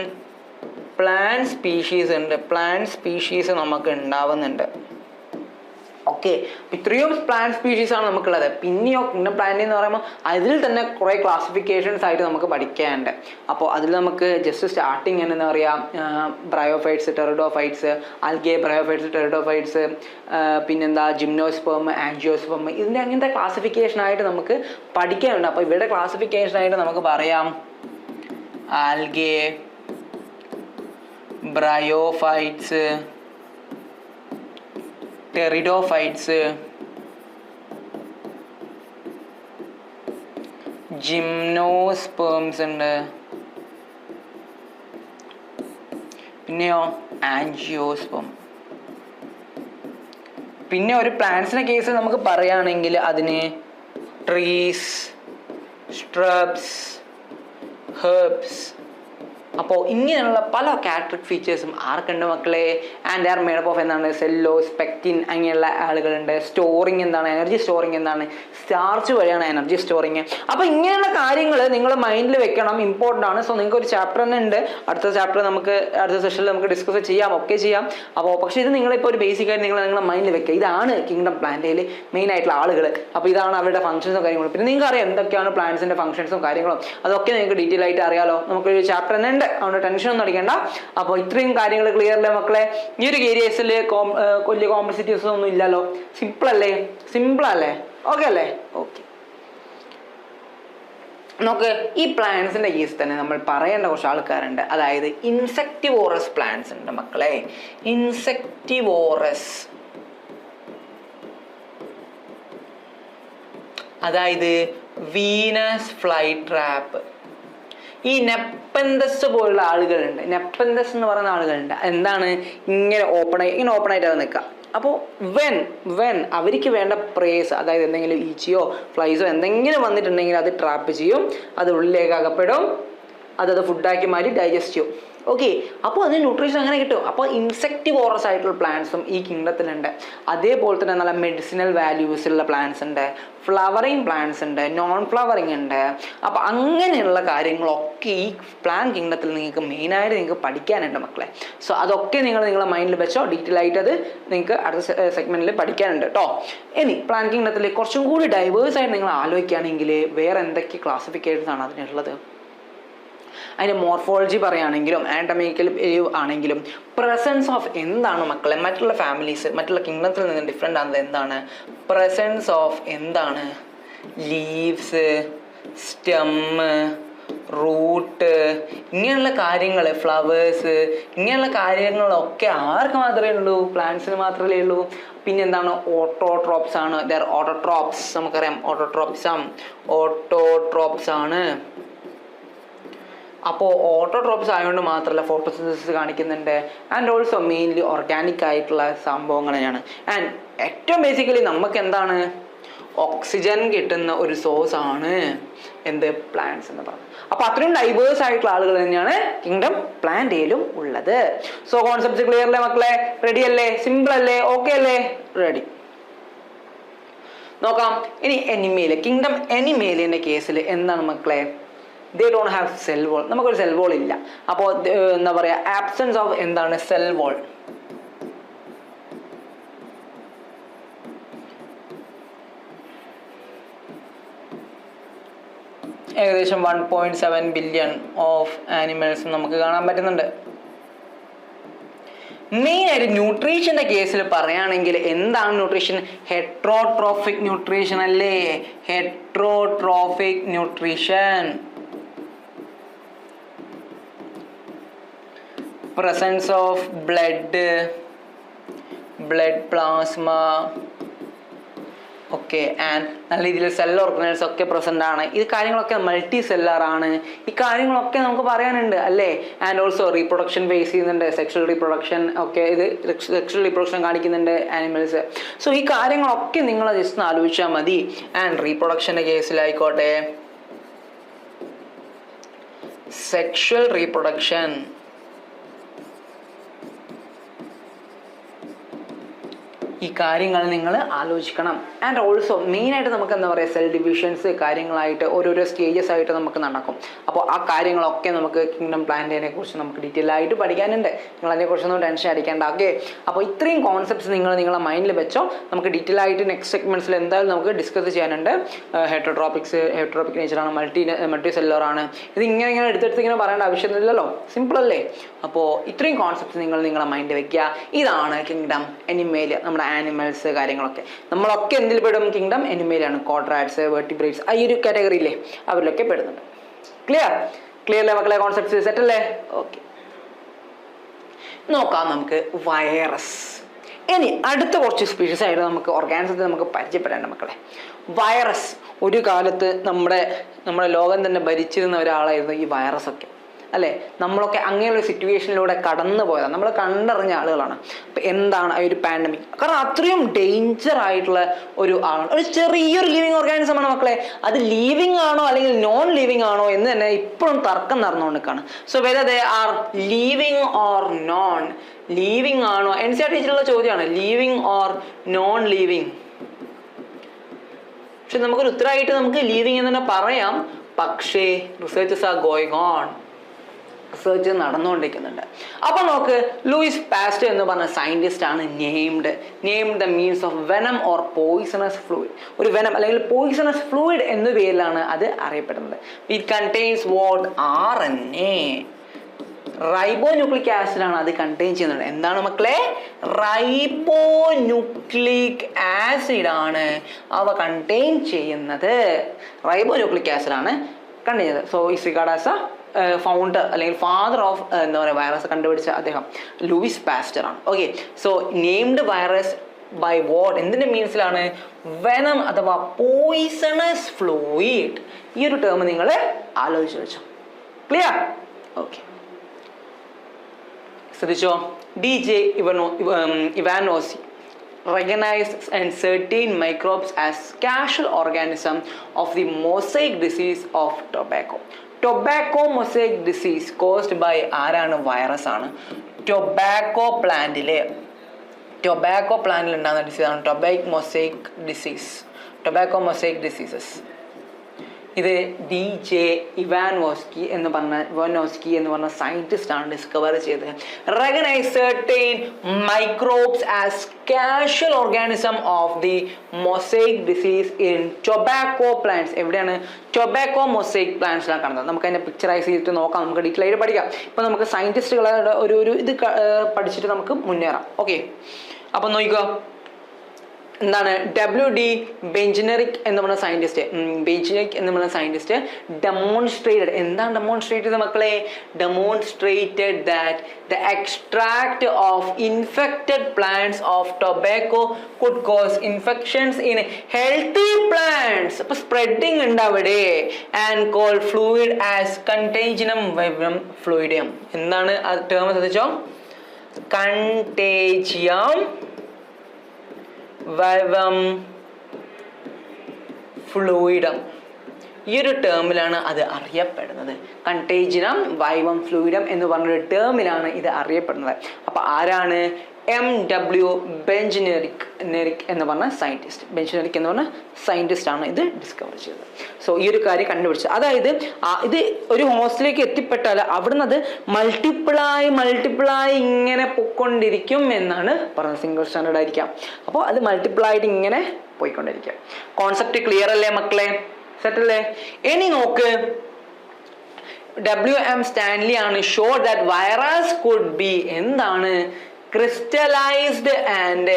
പ്ലാന്റ് സ്പീഷീസ് ഉണ്ട്. പ്ലാന്റ് സ്പീഷീസ് നമുക്ക് ഉണ്ടാവുന്നുണ്ട്. ഓക്കെ, ഇത്രയും പ്ലാന്റ് സ്പീഷീസ് ആണ് നമുക്കുള്ളത്. പിന്നെയോ കിങ്ഡം പ്ലാന്റ് എന്ന് പറയുമ്പോൾ അതിൽ തന്നെ കുറേ ക്ലാസിഫിക്കേഷൻസ് ആയിട്ട് നമുക്ക് പഠിക്കാനുണ്ട്. അപ്പോൾ അതിൽ നമുക്ക് ജസ്റ്റ് സ്റ്റാർട്ടിങ് എന്താ പറയുക, bryophytes, pteridophytes, algae bryophytes, pteridophytes, പിന്നെന്താ ജിംനോസ്പെർം, ആൻജിയോസ്പെർം, ഇതിൻ്റെ അങ്ങനത്തെ ക്ലാസിഫിക്കേഷനായിട്ട് നമുക്ക് പഠിക്കാനുണ്ട്. അപ്പോൾ ഇവരുടെ ക്ലാസിഫിക്കേഷനായിട്ട് നമുക്ക് പറയാം ആൽഗേ, ബ്രയോഫൈറ്റ്സ്, ടെറിഡോഫൈറ്റ്സ്, ജിംനോസ്പേംസ് ഉണ്ട്, പിന്നെയോ ആൻജിയോസ്പേം. പിന്നെ ഒരു പ്ലാന്റ്സിന്റെ കേസ് നമുക്ക് പറയുകയാണെങ്കിൽ അതിന് ട്രീസ്, സ്ട്രബ്സ്, ഹെർബ്സ്, അപ്പോൾ ഇങ്ങനെയുള്ള പല ക്യാരക്ടറിക് ഫീച്ചേഴ്സും ആർക്കുണ്ട് മക്കളെ? And they R made up of എന്താണ്? സെല്ലോസ്, പെക്റ്റിൻ അങ്ങനെയുള്ള ആളുകളുണ്ട്. സ്റ്റോറിങ് എന്താണ്? എനർജി സ്റ്റോറിങ് എന്താണ്? സ്റ്റാർച്ച് വഴിയാണ് എനർജി സ്റ്റോറിങ്. അപ്പോൾ ഇങ്ങനെയുള്ള കാര്യങ്ങൾ നിങ്ങൾ മൈൻഡിൽ വെക്കണം, ഇമ്പോർട്ടൻ്റ് ആണ്. സോ നിങ്ങൾക്ക് ഒരു ചാപ്റ്റർ തന്നെ ഉണ്ട്, അടുത്ത ചാപ്റ്റർ നമുക്ക് അടുത്ത സെഷനിൽ നമുക്ക് ഡിസ്കസ് ചെയ്യാം, ഒക്കെ ചെയ്യാം. അപ്പോൾ പക്ഷേ ഇത് നിങ്ങളിപ്പോൾ ഒരു ബേസിക് ആയിട്ട് നിങ്ങളുടെ മൈൻഡിൽ വെക്കുക. ഇതാണ് കിങ്ഡം പ്ലാന്റേൽ മെയിൻ ആയിട്ടുള്ള ആളുകൾ. അപ്പോൾ ഇതാണ് അവരുടെ ഫംഗ്ഷൻസും കാര്യങ്ങളും. പിന്നെ നിങ്ങൾക്ക് അറിയാം എന്തൊക്കെയാണ് പ്ലാന്റ്സിന്റെ ഫംഗ്ഷൻസും കാര്യങ്ങളും, അതൊക്കെ നിങ്ങൾക്ക് ഡീറ്റെയിൽ ആയിട്ട് അറിയാലോ. നമുക്കൊരു ചാപ്റ്റർ തന്നെ ഉണ്ട്, അതുകൊണ്ട് ടെൻഷൻ ഒന്നും അടിക്കേണ്ട. അപ്പോൾ ഇത്രയും കാര്യങ്ങൾ ക്ലിയർ അല്ലേ മക്കളെ? ഈ ഒരു ഏരിയസിൽ വലിയ കോംപ്ലിസിറ്റീവ്സ് ഒന്നും ഇല്ലല്ലോ. സിമ്പിൾ അല്ലേ? സിമ്പിൾ അല്ലേ? ഓക്കെ അല്ലേ? ഓക്കെ. നമുക്ക് ഈ പ്ലാന്റ്സിന്റെ കേസ് തന്നെ നമ്മൾ പറയേണ്ട കുറച്ച് ആൾക്കാരുണ്ട്. അതായത് ഇൻസെക്ടിവോറസ് പ്ലാന്റ്സ് ഉണ്ട് മക്കളെ. ഇൻസെക്ടിവോറസ്, അതായത് വീനസ് ഫ്ലൈ ട്രാപ്പ്. ഈ നെപ്പന്തസ് പോലുള്ള ആളുകളുണ്ട്. നെപ്പന്തസ് എന്ന് പറയുന്ന ആളുകളുണ്ട്. എന്താണ്? ഇങ്ങനെ ഓപ്പൺ ആയിട്ട് അത് നിൽക്കുക. അപ്പോൾ വെൻ അവർക്ക് വേണ്ട പ്രേസ്, അതായത് എന്തെങ്കിലും ഈച്ചയോ ഫ്ലൈസോ എന്തെങ്കിലും വന്നിട്ടുണ്ടെങ്കിൽ അത് ട്രാപ്പ് ചെയ്യും, അത് ഉള്ളിലേക്ക് അകപ്പെടും, അത് ഫുഡാക്കി മാറ്റി ഡൈജസ്റ്റ് ചെയ്യും. ഓക്കെ, അപ്പോൾ അതിന് ന്യൂട്രീഷൻ അങ്ങനെ കിട്ടും. അപ്പോൾ ഇൻസെക്ടിവോറസ് ആയിട്ടുള്ള പ്ലാന്റ്സും ഈ കിങ്ഡത്തിലുണ്ട്. അതേപോലെ തന്നെ നല്ല മെഡിസിനൽ വാല്യൂസ് ഉള്ള പ്ലാന്റ്സ് ഉണ്ട്, ഫ്ലവറിങ് പ്ലാന്റ്സ് ഉണ്ട്, നോൺ ഫ്ലവറിങ് ഉണ്ട്. അപ്പോൾ അങ്ങനെയുള്ള കാര്യങ്ങളൊക്കെ ഈ പ്ലാൻ കിങ്ഡത്തിൽ നിങ്ങൾക്ക് മെയിനായിട്ട് നിങ്ങൾക്ക് പഠിക്കാനുണ്ട് മക്കളെ. സോ അതൊക്കെ നിങ്ങളുടെ മൈൻഡിൽ വെച്ചോ, ഡീറ്റെയിൽ ആയിട്ട് അത് നിങ്ങൾക്ക് അടുത്ത സെഗ്മെന്റിൽ പഠിക്കാനുണ്ട് കേട്ടോ. ഇനി പ്ലാൻ കിങ്ഡത്തിൽ കുറച്ചും കൂടി ഡൈവേഴ്സ് ആയിട്ട് നിങ്ങൾ ആലോചിക്കുകയാണെങ്കിൽ വേറെ എന്തൊക്കെ ക്ലാസിഫിക്കേഷൻസ് ആണ് അതിനുള്ളത്? അതിൻ്റെ മോർഫോളജി പറയുകയാണെങ്കിലും ആനറ്റമിക്കൽ ആണെങ്കിലും പ്രസൻസ് ഓഫ് എന്താണ് മക്കളെ? മറ്റുള്ള ഫാമിലീസ്, മറ്റുള്ള കിങ്ഡത്തിൽ നിന്ന് ഡിഫറെൻ്റ് ആണത് എന്താണ്? പ്രസൻസ് ഓഫ് എന്താണ്? ലീവ്സ്, സ്റ്റെമ്മ്, റൂട്ട്, ഇങ്ങനെയുള്ള കാര്യങ്ങൾ, ഫ്ലവേഴ്സ്, ഇങ്ങനെയുള്ള കാര്യങ്ങളൊക്കെ ആർക്ക് മാത്രമേ ഉള്ളൂ? പ്ലാന്റ്സിന് മാത്രമേ ഉള്ളൂ. പിന്നെ എന്താണ്? ഓട്ടോട്രോപ്സ് ആണ്. ഓട്ടോട്രോപ്സ് നമുക്കറിയാം, ഓട്ടോട്രോപ്സ് ആണ്. അപ്പോൾ ഓട്ടോട്രോപ്സ് ആയതുകൊണ്ട് മാത്രമല്ല ഫോട്ടോസിന്തസിസ് കാണിക്കുന്നുണ്ട്. ആൻഡ് ഓൾസോ മെയിൻലി ഓർഗാനിക് ആയിട്ടുള്ള സംഭവങ്ങൾ തന്നെയാണ്. ആൻഡ് ഏറ്റവും ബേസിക്കലി നമുക്ക് എന്താണ്? ഓക്സിജൻ കിട്ടുന്ന ഒരു സോഴ്സ് ആണ് എന്ത്? പ്ലാന്റ്സ് എന്ന് പറയുന്നത്. അപ്പോൾ അത്രയും ഡൈവേഴ്സ് ആയിട്ടുള്ള ആളുകൾ തന്നെയാണ് കിങ്ഡം പ്ലാന്റേലും ഉള്ളത്. സോ കോൺസെപ്റ്റ് ക്ലിയർ അല്ലേ മക്കളെ? റെഡി അല്ലേ? സിമ്പിൾ അല്ലേ? ഓക്കെ അല്ലേ? റെഡി. നോക്കാം ഇനി എനിമേൽ. കിങ്ഡം എനിമേലിന്റെ കേസിൽ എന്താണ് മക്കളെ? They don't have cell wall. നമുക്കൊരു സെൽ വോൾ ഇല്ല. അപ്പോൾ എന്താ പറയുക? ആബ്സെൻസ് ഓഫ് എന്താണ്? Cell wall. ഏകദേശം 1.7 ബില്യൺ ഓഫ് ആനിമൽസ് നമുക്ക് കാണാൻ പറ്റുന്നുണ്ട്. മെയിൻ ആയിട്ട് ന്യൂട്രീഷന്റെ കേസിൽ പറയുകയാണെങ്കിൽ എന്താണ് ന്യൂട്രീഷൻ? ഹെട്രോട്രോഫിക് ന്യൂട്രീഷൻ അല്ലേ? Heterotrophic nutrition. Presence of blood plasma, okay. And നല്ല രീതിയിൽ സെൽ ഓർഗനൽസ് ഒക്കെ പ്രസന്റ് ആണ്. ഈ കാര്യങ്ങളൊക്കെ മൾട്ടി സെല്ലർ ആണ്. ഈ കാര്യങ്ങളൊക്കെ നമുക്ക് പറയാനുണ്ട് അല്ലേ? ആൻഡ് ഓൾസോ റീപ്രൊഡക്ഷൻ ഫേസ് ചെയ്യുന്നുണ്ട്, സെക്ഷൽ റീപ്രൊഡക്ഷൻ ഒക്കെ. ഇത് സെക്ഷൽ റീപ്രൊഡക്ഷൻ കാണിക്കുന്നുണ്ട് ആനിമൽസ്. സോ ഈ കാര്യങ്ങളൊക്കെ നിങ്ങൾ ജസ്റ്റ് ആലോചിച്ചാൽ മതി. ആൻഡ് റീപ്രൊഡക്ഷൻ്റെ കേസിലായിക്കോട്ടെ, സെക്ഷൽ റീപ്രൊഡക്ഷൻ, ഈ കാര്യങ്ങൾ നിങ്ങൾ ആലോചിക്കണം. ആൻഡ് ഓൾസോ മെയിനായിട്ട് നമുക്ക് എന്താ പറയുക? സെൽ ഡിവിഷൻസ് കാര്യങ്ങളായിട്ട് ഓരോരോ സ്റ്റേജസ് ആയിട്ട് നമുക്ക് നടക്കും. അപ്പോൾ ആ കാര്യങ്ങളൊക്കെ നമുക്ക് കിങ്ഡം പ്ലാന്റിനെ കുറിച്ച് നമുക്ക് ഡീറ്റെയിൽ ആയിട്ട് പഠിക്കാനുണ്ട്. നിങ്ങൾ അതിനെക്കുറിച്ചൊന്നും ടെൻഷൻ അടിക്കേണ്ട. ഓക്കെ, അപ്പോൾ ഇത്രയും കോൺസെപ്റ്റ്സ് നിങ്ങളെ മൈൻഡിൽ വെച്ചോ. നമുക്ക് ഡീറ്റെയിൽ ആയിട്ട് നെക്സ്റ്റ് സെഗ്മെന്റ്സിൽ എന്തായാലും നമുക്ക് ഡിസ്കസ് ചെയ്യാനുണ്ട്. ഹെട്രോട്രോപിക് നേച്ചറാണ്, മൾട്ടി സെല്ലർ ആണ്. ഇത് ഇങ്ങനെ എടുത്തെടുത്ത് ഇങ്ങനെ പറയേണ്ട ആവശ്യമൊന്നുമില്ലല്ലോ, സിമ്പിൾ അല്ലേ? അപ്പോൾ ഇത്രയും കോൺസെപ്റ്റ്സ് നിങ്ങളെ മൈൻഡിൽ വെക്കുക. ഇതാണ് കിങ്ഡം എനിമേൽ, നമ്മുടെ ആനിമൽസ് കാര്യങ്ങളൊക്കെ. നമ്മളൊക്കെ എന്തിൽ പെടും? കിങ്ഡം എനിമേലാണ്. കോട്രാറ്റ്സ്, വെർട്ടിബ്രേറ്റ്സ്, ഈ ഒരു കാറ്റഗറിയില്ലേ, അവരിലൊക്കെ പെടുന്നുണ്ട്. ക്ലിയർ അല്ലേ മക്കളെ? കോൺസെപ്റ്റ്സ് സെറ്റ് അല്ലേ? ഓക്കെ, നോക്കാം നമുക്ക് വൈറസ്. ഇനി അടുത്ത കുറച്ച് സ്പീഷീസ് ആയിട്ട് നമുക്ക് ഓർഗാനിസത്തിൽ നമുക്ക് പരിചയപ്പെടേണ്ട മക്കളെ. വൈറസ് ഒരു കാലത്ത് നമ്മുടെ ലോകം തന്നെ ഭരിച്ചിരുന്ന ഒരാളായിരുന്നു ഈ വൈറസ് ഒക്കെ. അല്ലേ? നമ്മളൊക്കെ അങ്ങനെയുള്ള സിറ്റുവേഷനിലൂടെ കടന്നു പോയതാണ്, നമ്മൾ കണ്ടറിഞ്ഞ ആളുകളാണ്. അപ്പം എന്താണ് ആ ഒരു പാൻഡമിക്? കാരണം അത്രയും ഡേഞ്ചർ ആയിട്ടുള്ള ഒരു ആളാണ്, ഒരു ചെറിയൊരു ലിവിങ് ഓർഗാനിസം ആണ് മക്കളെ. അത് ലീവിങ് ആണോ അല്ലെങ്കിൽ നോൺ ലീവിങ് ആണോ എന്ന് തന്നെ ഇപ്പോഴും തർക്കം നടന്നുകൊണ്ടിരിക്കുകയാണ്. So whether they are living or non living ആണോ, NCERT ചോദ്യമാണ്, ലീവിങ് ഓർ നോൺ ലീവിങ്. പക്ഷെ നമുക്കൊരു ഉത്തരമായിട്ട് നമുക്ക് ലീവിങ് എന്ന് തന്നെ പറയാം. പക്ഷേ researches are going on, research നടന്നുകൊണ്ടിരിക്കുന്നുണ്ട്. അപ്പൊ നോക്ക്, ലൂയിസ് പാസ്റ്റർ എന്ന് പറഞ്ഞ സയന്റിസ്റ്റ് ആണ് named the means of venom or poisonous fluid. ഒരു വെനം അല്ലെങ്കിൽ പോയിസണസ് ഫ്ലൂയിഡ് എന്ന പേരിലാണ് അത് അറിയപ്പെടുന്നത്. It contains what? RNA, ribonucleic acid ആണ് അത് കണ്ടെയ്ൻ ചെയ്യുന്നത്. എന്താണ് മക്കളെ? റൈബോന്യൂക്ലിക് ആസിഡ് ആണ് അവ കണ്ടെയ്ൻ ചെയ്യുന്നത്. റൈബോന്യൂക്ലിക് ആസിഡ് ആണ് കണ്ടെയ്ൻ ചെയ്യുന്നത്. So is regard as founder അല്ലെങ്കിൽ ഫാദർ ഓഫ് എന്താ പറയുക വൈറസ് കണ്ടുപിടിച്ച അദ്ദേഹം ലൂയിസ് പാസ്റ്റർ ആണ്. Okay, so named virus by what? എന്തിന്റെ മീൻസിലാണ്? വെനം അഥവാ പോയിസണസ് ഫ്ലൂയിഡ്. ഈ ഒരു ടേം നിങ്ങൾ ആലോചിച്ച് വെച്ചോ. ക്ലിയർ? ഓക്കെ, ശ്രദ്ധിച്ചോ. DJ Ivanovsky recognized and certain microbes as casual organism of the mosaic disease of tobacco. Tobacco mosaic disease caused by ആരാണ്? വൈറസ് ആണ്. ടൊബാക്കോ പ്ലാന്റിൽ ഉണ്ടാകുന്ന ഡിസീസാണ് ടൊബാക്കോ മൊസൈക് ഡിസീസസ്. ഇത് DJ ഇവാനോസ്കി എന്ന് പറഞ്ഞ സയന്റിസ്റ്റ് ആണ് ഡിസ്കവർ ചെയ്തത്. Recognise certain microbes as casual organism of the mosaic disease in tobacco plants. എവിടെയാണ്? ടൊബാക്കോ മൊസൈക് പ്ലാന്റ്സിലാണ് കാണുന്നത്. നമുക്ക് അതിനെ പിക്ചറൈസ് ചെയ്തിട്ട് നോക്കാം, നമുക്ക് ഡീറ്റെയിൽ ആയിട്ട് പഠിക്കാം. ഇപ്പൊ നമുക്ക് സയന്റിസ്റ്റുകളുടെ ഒരു ഇത് പഠിച്ചിട്ട് നമുക്ക് മുന്നേറാം. ഓക്കെ, അപ്പൊ നോക്കിക്കോ, എന്താണ്? WD ബെഞ്ചനറിക് എന്ന് പറഞ്ഞ സയന്റിസ്റ്റ് ഡെമോൺസ്ട്രേറ്റഡ്. എന്താണ് ഡെമോൺസ്ട്രേറ്റ് ചെയ്തത് മക്കളെ? Demonstrated that the extract of infected plants of tobacco could cause infections in healthy plants. അപ്പൊ സ്പ്രെഡിങ് ഉണ്ട് അവിടെ. ആൻഡ് കോൾ ഫ്ലൂയിഡ് ആസ് കണ്ടേജിനം വൈവം ഫ്ലൂയിഡിയം. എന്താണ് ആ ടേം? ശ്രദ്ധിച്ചോ, കണ്ടേജിയം വൈവം ഫ്ലൂയിഡം. ഈ ഒരു ടേമിലാണ് അത് അറിയപ്പെടുന്നത്. കണ്ടേജിനം വൈവം ഫ്ലൂയിഡം എന്ന് പറഞ്ഞൊരു ടേമിലാണ് ഇത് അറിയപ്പെടുന്നത്. അപ്പൊ ആരാണ്? MW ബെഞ്ചനറിക് എന്ന് പറഞ്ഞ സയന്റിസ്റ്റ് ആണ് ഇത് ഡിസ്കവർ ചെയ്തത്. സോ ഈ ഒരു കാര്യം കണ്ടുപിടിച്ചത്, അതായത് ഇത് ഒരു ഹോസ്റ്റലിലേക്ക് എത്തിപ്പെട്ടാൽ അവിടുന്ന് അത് മൾട്ടിപ്പിളായി ഇങ്ങനെ പൊയ്ക്കൊണ്ടിരിക്കും എന്നാണ് പറഞ്ഞത്. സിംഗിൾ സ്റ്റാൻഡേർഡ് ആയിരിക്കാം. അപ്പോൾ അത് മൾട്ടിപ്പിളായിട്ട് ഇങ്ങനെ പോയിക്കൊണ്ടിരിക്കും. കോൺസെപ്റ്റ് ക്ലിയർ അല്ലേ മക്കളെ? സെറ്റ് അല്ലേ? ഇനി നോക്ക്, WM സ്റ്റാൻലി ആണ് show that virus could be എന്താണ്? Crystallized and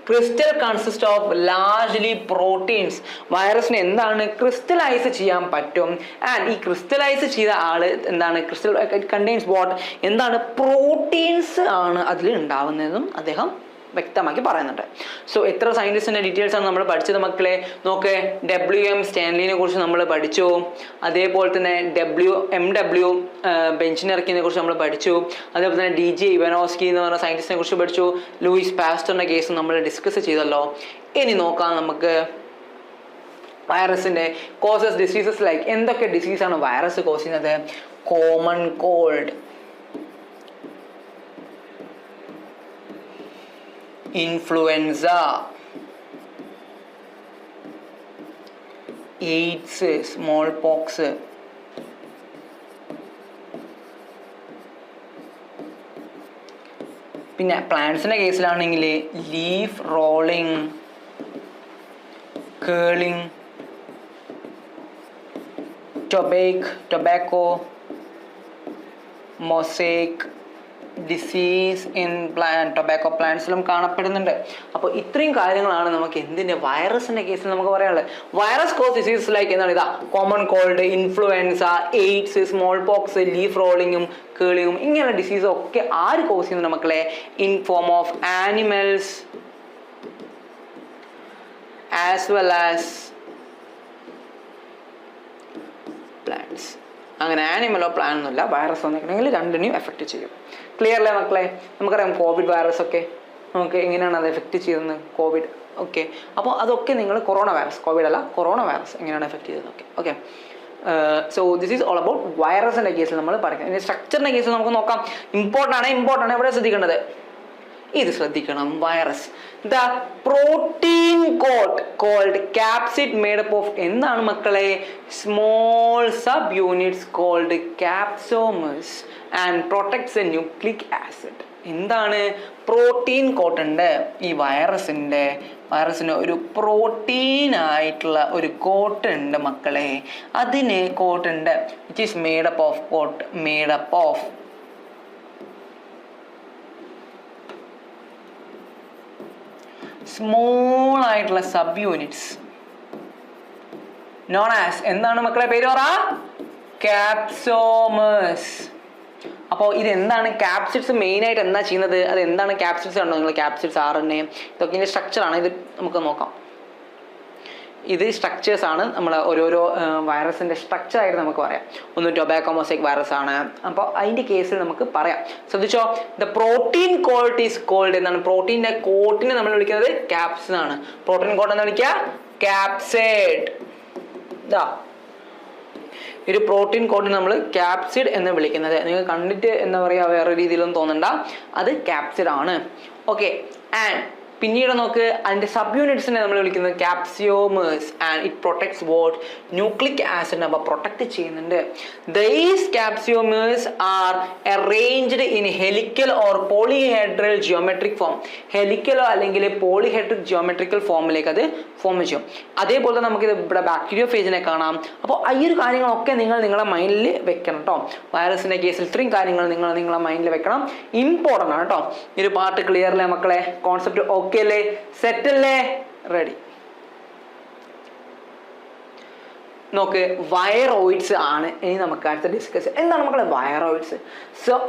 crystal consist of largely proteins. വൈറസിന് എന്താണ്? ക്രിസ്റ്റലൈസ് ചെയ്യാൻ പറ്റും. ആൻഡ് ഈ ക്രിസ്റ്റലൈസ് ചെയ്ത ആള് എന്താണ്? Crystal contains what? എന്താണ്? പ്രോട്ടീൻസ് ആണ് അതിൽ ഉണ്ടാവുന്നതെന്നും അദ്ദേഹം വ്യക്തമാക്കി പറയുന്നുണ്ട്. സോ എത്ര സയന്റിസ്റ്റിന്റെ ഡീറ്റെയിൽസ് ആണ് നമ്മൾ പഠിച്ചത് മക്കളെ? നോക്ക്, WM സ്റ്റാൻലിനെ കുറിച്ച് നമ്മൾ പഠിച്ചു. അതേപോലെ തന്നെ MW ബെഞ്ചനറിക്കിനെ കുറിച്ച് നമ്മൾ പഠിച്ചു. അതേപോലെ തന്നെ DJ ഇവാനോസ്കി എന്ന് പറഞ്ഞ സയന്റിസ്റ്റിനെ കുറിച്ച് പഠിച്ചു. ലൂയിസ് പാസ്റ്ററിന്റെ കേസ് നമ്മൾ ഡിസ്കസ് ചെയ്തല്ലോ. ഇനി നോക്കാം നമുക്ക് വൈറസിന്റെ കോസസ് ഡിസീസസ്. ലൈക്ക് എന്തൊക്കെ ഡിസീസാണ് വൈറസ് കോസ് ചെയ്യുന്നത്? Common cold, influenza, AIDS, smallpox, പിന്നെ പ്ലാന്റ്സിന്റെ കേസിലാണെങ്കിൽ leaf rolling, curling, tobacco mosaic disease in tobacco പ്ലാന്റ്സിലും കാണപ്പെടുന്നുണ്ട്. അപ്പോൾ ഇത്രയും കാര്യങ്ങളാണ് നമുക്ക് എന്തിൻ്റെ വൈറസിന്റെ കേസിൽ നമുക്ക് പറയാനുള്ളത്. വൈറസ് കോസ് ഡിസീസ് ലൈക്ക് എന്താണ്? ഇതാ common cold, influenza, AIDS, smallpox, leaf റോളിങ്ങും കേളിങ്ങും ഇങ്ങനെ ഡിസീസ് ഒക്കെ ആര് കോസ് ചെയ്യുന്നുണ്ട് മക്കളെ? In form of animals as well as plants. അങ്ങനെ ആനിമലോ പ്ലാൻ ഒന്നുമില്ല. വൈറസ് വന്നിട്ടുണ്ടെങ്കിൽ രണ്ടിനെയും എഫക്റ്റ് ചെയ്യും. ക്ലിയർ അല്ലേ മക്കളെ? നമുക്കറിയാം കോവിഡ് വൈറസ് ഒക്കെ നമുക്ക് എങ്ങനെയാണ് അത് എഫക്റ്റ് ചെയ്യുന്നത്, കോവിഡ്. ഓക്കെ, അപ്പോൾ അതൊക്കെ നിങ്ങൾ കൊറോണ വൈറസ്, കോവിഡ് അല്ല കൊറോണ വൈറസ് എങ്ങനെയാണ് എഫക്റ്റ് ചെയ്തത്. Okay okay so this is all about വൈറസിൻ്റെ കേസിൽ നമ്മൾ പറയുന്നത്. ഇനി സ്ട്രക്ചറിൻ്റെ കേസിൽ നമുക്ക് നോക്കാം. ഇമ്പോർട്ടൻ്റ് ആണ് ഇവിടെ ശ്രദ്ധിക്കേണ്ടത്. ഇത് ശ്രദ്ധിക്കണം. Virus the protein coat called capsid made up of എന്താണ് മക്കളെ? Small subunits called capsomers and protects a nucleic acid. എന്താണ്? പ്രോട്ടീൻ കോട്ട് ഉണ്ട് ഈ വൈറസിന് ഒരു പ്രോട്ടീൻ ആയിട്ടുള്ള ഒരു കോട്ട് ഉണ്ട് മക്കളെ. അതിന് കോട്ട് ഉണ്ട് which is made up of small ആയിട്ടുള്ള സബ് യൂണിറ്റ്സ് നോൺ ആസ് എന്താണ് മക്കളെ പേര് പറ? ക്യാപ്സോമേഴ്സ്. അപ്പോൾ ഇതെന്താണ് ക്യാപ്സിഡ്സ് മെയിൻ ആയിട്ട് എന്താ ചെയ്യുന്നത്? അത് എന്താണ് ക്യാപ്സിഡ്സ്? കണ്ടോ നിങ്ങൾ? ക്യാപ്സിഡ്സ്, RNA ഇതൊക്കെ ഇതിൻ്റെ സ്ട്രക്ചറാണ്. ഇത് നമുക്ക് നോക്കാം. ഇത് സ്ട്രക്ചേഴ്സ് ആണ്. നമ്മൾ ഓരോരോ വൈറസിൻ്റെ സ്ട്രക്ചറായിട്ട് നമുക്ക് പറയാം. ഒന്ന് ടൊബാക്കോ മൊസൈക്ക് വൈറസ് ആണ്. അപ്പോൾ അതിൻ്റെ കേസിൽ നമുക്ക് പറയാം. ശ്രദ്ധിച്ചോ, the protein coat is called എന്താണ്? പ്രോട്ടീൻ്റെ കോട്ടിനെ നമ്മൾ വിളിക്കുന്നത് ക്യാപ്സിൻ ആണ്. പ്രോട്ടീൻ കോട്ട് എന്ന് വിളിക്കുക ക്യാപ്സൈഡ്. ഇതാ ഒരു പ്രോട്ടീൻ കോട്ടിന് നമ്മൾ ക്യാപ്സിഡ് എന്ന് വിളിക്കുന്നത്. നിങ്ങൾ കണ്ടിട്ട് എന്താ പറയുക വേറെ രീതിയിലൊന്നും തോന്നണ്ട, അത് ക്യാപ്സിഡ് ആണ്. ഓക്കെ, ആൻഡ് പിന്നീട് നോക്ക്, അതിൻ്റെ സബ് യൂണിറ്റ്സിനെ നമ്മൾ വിളിക്കുന്നത് capsomers and it protects what? Nucleic acid. അപ്പോൾ പ്രൊട്ടക്ട് ചെയ്യുന്നുണ്ട്. These capsomers are arranged in helical or polyhedral geometric form. ഹെലിക്കലോ അല്ലെങ്കിൽ പോളിഹെഡ്രിക് ജിയോമെട്രിക്കൽ ഫോമിലേക്ക് അത് ഫോം ചെയ്യും. അതേപോലെ തന്നെ നമുക്കിത് ഇവിടെ ബാക്ടീരിയോ ഫേജിനെ കാണാം. അപ്പോൾ ഈ ഒരു കാര്യങ്ങളൊക്കെ നിങ്ങൾ നിങ്ങളുടെ മൈൻഡിൽ വെക്കണം കേട്ടോ. വൈറസിൻ്റെ കേസിൽ ഇത്രയും കാര്യങ്ങൾ നിങ്ങൾ നിങ്ങളുടെ മൈൻഡിൽ വെക്കണം, ഇമ്പോർട്ടൻ്റ് ആണ് കേട്ടോ. ഈ ഒരു പാർട്ട് ക്ലിയർ അല്ലേ മക്കളെ? കോൺസെപ്റ്റ് ഓക്കെ അല്ലേ? സെറ്റ് അല്ലേ? റെഡി. നോക്ക്, വൈറോയിഡ്സ് ആണ് ഇനി നമുക്ക് അടുത്ത് ഡിസ്കസ്. എന്താണ് മക്കളെ വൈറോയിഡ്സ്?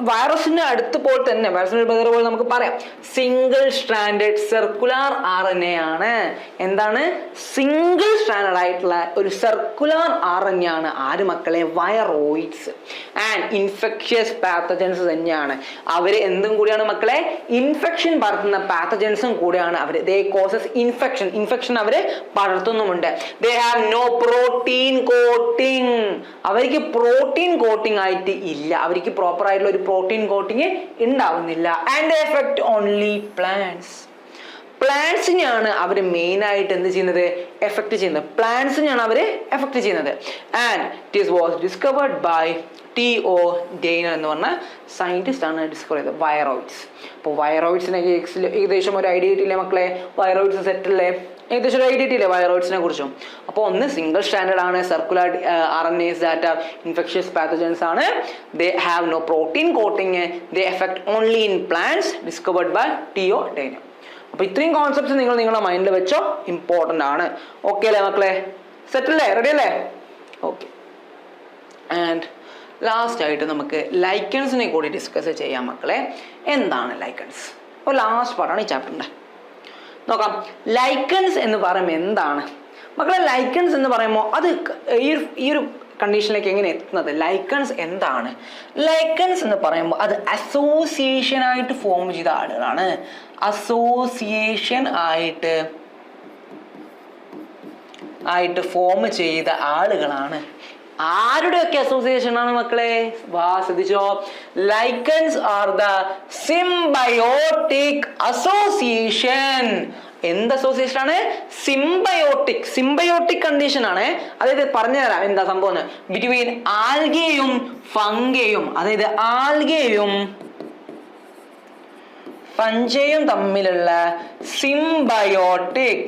വൈറസിന്റെ അടുത്ത് പോലെ തന്നെ വൈറസിന്റെ പോലെ നമുക്ക് പറയാം സിംഗിൾ സ്ട്രാൻഡഡ് സർക്കുലർ RNA ആണ്. എന്താണ്? സിംഗിൾ സ്ട്രാൻഡഡ് ആയിട്ടുള്ള ഒരു സർക്കുലർ RNA ആണ് ആര് മക്കളെ? വൈറോയിഡ്സ്. ആൻഡ് ഇൻഫെക്ഷ്യസ് പാത്തജൻസ് തന്നെയാണ് അവർ. എന്തും കൂടിയാണ് മക്കളെ? ഇൻഫെക്ഷൻ പടർത്തുന്ന പാത്തജൻസും കൂടിയാണ് അവർ. ദേ കോസസ് ഇൻഫെക്ഷൻ അവർ പടർത്തുന്നുമുണ്ട്. They have no protein coating. അവർക്ക് പ്രോട്ടീൻ കോട്ടിംഗ് ആയിട്ട് ഇല്ല, അവർക്ക് പ്രോപ്പർ ആയിട്ടുള്ള ഒരു പ്രോട്ടീൻ കോട്ടിങ് ഉണ്ടാവുന്നില്ല. ആൻഡ് എഫക്ട് ഓൺലി പ്ലാന്റ്സിനെയാണ് അവർ മെയിൻ ആയിട്ട് എന്ത് ചെയ്യുന്നത്? എഫക്ട് ചെയ്യുന്നത്. പ്ലാന്റ്സിനെയാണ് അവർ എഫക്ട് ചെയ്യുന്നത്. And it was discovered by T.O. Diener എന്ന് പറഞ്ഞ സയന്റിസ്റ്റ് ആണ് ഡിസ്കവർ ചെയ്തത് വൈറോയിഡ്സ്. അപ്പോൾ വൈറോയിഡ്സിനെ ഏകദേശം ഒരു ഐഡിയ കിട്ടിയില്ലേ മക്കളെ? വൈറോയിഡ്സ് സെറ്റല്ലേ? ഏകദേശം ഒരു ഐഡിയ കിട്ടിയില്ലേ വൈറോയിഡ്സിനെ കുറിച്ചും? അപ്പോൾ ഒന്ന് സിംഗിൾ സ്റ്റാൻഡേർഡ് ആണ്, circular RNAs that are infectious pathogens ആണ്. They have no protein coating. They affect only in plants. Discovered by T.O. ഡെയ്നർ. അപ്പോൾ ഇത്രയും കോൺസെപ്റ്റ്സ് നിങ്ങൾ നിങ്ങളുടെ മൈൻഡിൽ വെച്ചോ, ഇമ്പോർട്ടൻ്റ് ആണ്. ഓക്കെ അല്ലേ മക്കളെ? സെറ്റല്ലേ? റെഡി അല്ലേ? ഓക്കെ. ആൻഡ് ലാസ്റ്റ് ആയിട്ട് നമുക്ക് ലൈക്കൺസിനെ കൂടി ഡിസ്കസ് ചെയ്യാം മക്കളെ. എന്താണ് ലൈക്കൺസ്? അപ്പോൾ ലാസ്റ്റ് പാർട്ടാണ് ഈ ചാപ്റ്ററിൻ്റെ. നോക്കാം, ലൈക്കൺസ് എന്ന് പറയുമ്പോൾ എന്താണ് മക്കളെ? ലൈക്കൺസ് എന്ന് പറയുമ്പോൾ അത് ഈ ഒരു കണ്ടീഷനിലേക്ക് എങ്ങനെ എത്തുന്നത്? ലൈക്കൺസ് എന്താണ്? ലൈക്കൺസ് എന്ന് പറയുമ്പോൾ അത് അസോസിയേഷൻ ആയിട്ട് ഫോം ചെയ്ത ആളുകളാണ്. അസോസിയേഷൻ ആയിട്ട് ഫോം ചെയ്ത ആളുകളാണ്. ആരുടെയൊക്കെ അസോസിയേഷൻ ആണ് മക്കളെ? ശ്രദ്ധിച്ചോ, lichens are the symbiotic association. എന്ത് അസോസിയേഷൻ ആണ്? സിംബയോട്ടിക് കണ്ടീഷൻ ആണ്. അതായത് പറഞ്ഞുതരാം എന്താ സംഭവം. ബിറ്റ്വീൻ ആൽഗയും ഫംഗയും, അതായത് ആൽഗയും ഫഞ്ചയും തമ്മിലുള്ള സിംബയോട്ടിക്,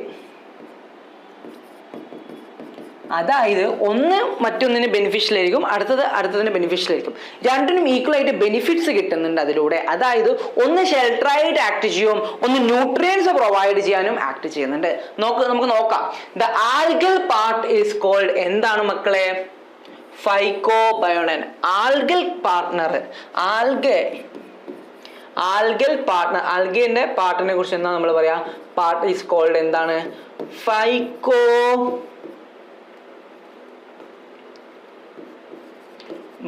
അതായത് ഒന്ന് മറ്റൊന്നിന് ബെനിഫിഷ്യൽ ആയിരിക്കും, അടുത്തതിന് ബെനിഫിഷ്യൽ ആയിരിക്കും. രണ്ടിനും ഈക്വൽ ആയിട്ട് ബെനിഫിറ്റ്സ് കിട്ടുന്നുണ്ട് അതിലൂടെ. അതായത് ഒന്ന് ഷെൽട്ടറായിട്ട് ആക്ട് ചെയ്യും, ഒന്ന് ന്യൂട്രിയൻസ് പ്രൊവൈഡ് ചെയ്യാനും ആക്ട് ചെയ്യുന്നുണ്ട്. നമുക്ക് നോക്കാം. The algal part is called എന്താണ് മക്കളെ? ഫൈക്കോബയോണൻ. ആൽഗൽ പാർട്ട്ണർ ആൽഗേന്റെ പാർട്ടിനെ കുറിച്ച് എന്താ നമ്മൾ പറയാ? പാർട്ട് ഈസ് കോൾഡ് എന്താണ്?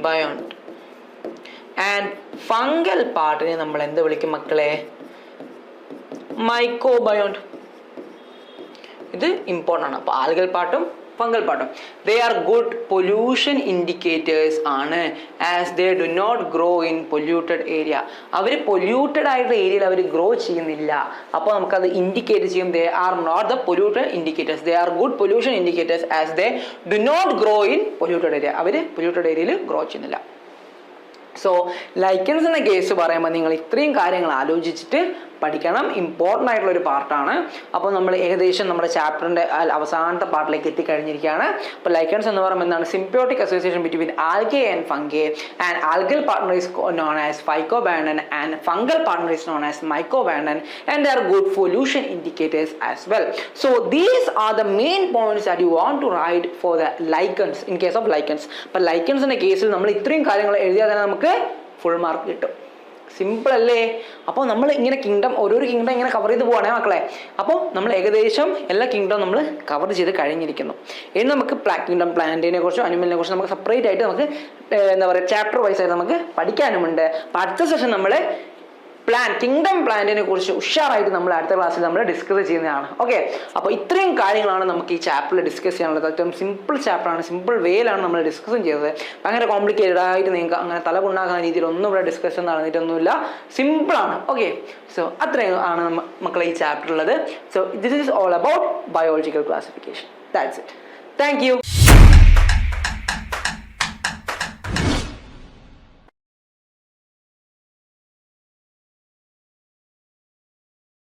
ബയോണ്ട്. ആൻഡ് ഫംഗൽ പാർട്ടിനെ നമ്മൾ എന്ത് വിളിക്കും മക്കളെ? മൈക്കോബയോണ്ട്. ഇത് ഇമ്പോർട്ടൻ്റ് ആണ്. അപ്പോൾ ആൽഗൽ പാർട്ടും ഫംഗൽ പാർട്ടും they are good pollution indicators ആണ്. As they do not grow in polluted area. അവർ പൊല്യൂട്ടഡ് ആയിട്ടുള്ള ഏരിയയിൽ അവർ ഗ്രോ ചെയ്യുന്നില്ല. അപ്പോൾ നമുക്കത് ഇൻഡിക്കേറ്റ് ചെയ്യും they are not the polluted indicators. They are good pollution indicators as they do not grow in polluted area. അവർ പൊല്യൂട്ടഡ് ഏരിയയിൽ ഗ്രോ ചെയ്യുന്നില്ല. സോ ലൈക്കൻസ് എന്ന കേസ് പറയുമ്പോൾ നിങ്ങൾ ഇത്രയും കാര്യങ്ങൾ ആലോചിച്ചിട്ട് പഠിക്കണം. ഇമ്പോർട്ടൻ്റ് ആയിട്ടുള്ള ഒരു പാർട്ടാണ്. അപ്പോൾ നമ്മൾ ഏകദേശം നമ്മുടെ ചാപ്റ്ററിൻ്റെ അവസാനത്തെ പാർട്ടിലേക്ക് എത്തിക്കഴിഞ്ഞിരിക്കുകയാണ്. അപ്പോൾ ലൈക്കൻസ് എന്ന് പറയുമ്പോൾ എന്താണ്? Symbiotic association between algae and fungi. And algal partner is known as phycobiont and fungal partner is known as mycobiont and they are good pollution indicators as well. So these are the main points that you want to write for the lichens in case of lichens. അപ്പോൾ ലൈക്കൻസിൻ്റെ കേസിൽ നമ്മൾ ഇത്രയും കാര്യങ്ങൾ എഴുതിയാൽ തന്നെ നമുക്ക് full mark കിട്ടും. സിമ്പിൾ അല്ലേ? അപ്പോൾ നമ്മൾ ഇങ്ങനെ കിങ്ഡം ഓരോരോ കിങ്ഡം ഇങ്ങനെ കവർ ചെയ്ത് പോവാണേ മക്കളെ. അപ്പോൾ നമ്മൾ ഏകദേശം എല്ലാ കിങ്ഡം നമ്മൾ കവർ ചെയ്ത് കഴിഞ്ഞിരിക്കുന്നു. ഇനി നമുക്ക് കിങ്ഡം പ്ലാന്റിനെ കുറിച്ചോ അനിമലിനെ കുറിച്ചോ നമുക്ക് സെപ്പറേറ്റ് ആയിട്ട് നമുക്ക് എന്താ പറയുക ചാപ്റ്റർ വൈസ് ആയിട്ട് നമുക്ക് പഠിക്കാനുമുണ്ട്. അപ്പോൾ അടുത്ത സെഷൻ നമ്മൾ കിങ്ഡം പ്ലാന്റിനെ കുറിച്ച് ഉഷാറായിട്ട് നമ്മൾ അടുത്ത ക്ലാസ്സിൽ നമ്മൾ ഡിസ്കസ് ചെയ്യുന്നതാണ്. ഓക്കെ, അപ്പോൾ ഇത്രയും കാര്യങ്ങളാണ് നമുക്ക് ഈ ചാപ്റ്ററിൽ ഡിസ്കസ് ചെയ്യാനുള്ളത്. ഏറ്റവും സിമ്പിൾ ചാപ്റ്ററാണ്, സിമ്പിൾ വേയിലാണ് നമ്മൾ ഡിസ്കസും ചെയ്തത്. ഭയങ്കര കോംപ്ലിക്കേറ്റഡ് ആയിട്ട് നിങ്ങൾക്ക് അങ്ങനെ തലകൊണ്ടാക്കുന്ന രീതിയിൽ ഒന്നും ഇവിടെ ഡിസ്കഷൻ നടന്നിട്ടൊന്നുമില്ല, സിമ്പിളാണ്. ഓക്കെ, സോ അത്രയും ആണ് മക്കളെ ഈ ചാപ്റ്റർ ഉള്ളത്. So this is all about biological classification. That's it. Thank you.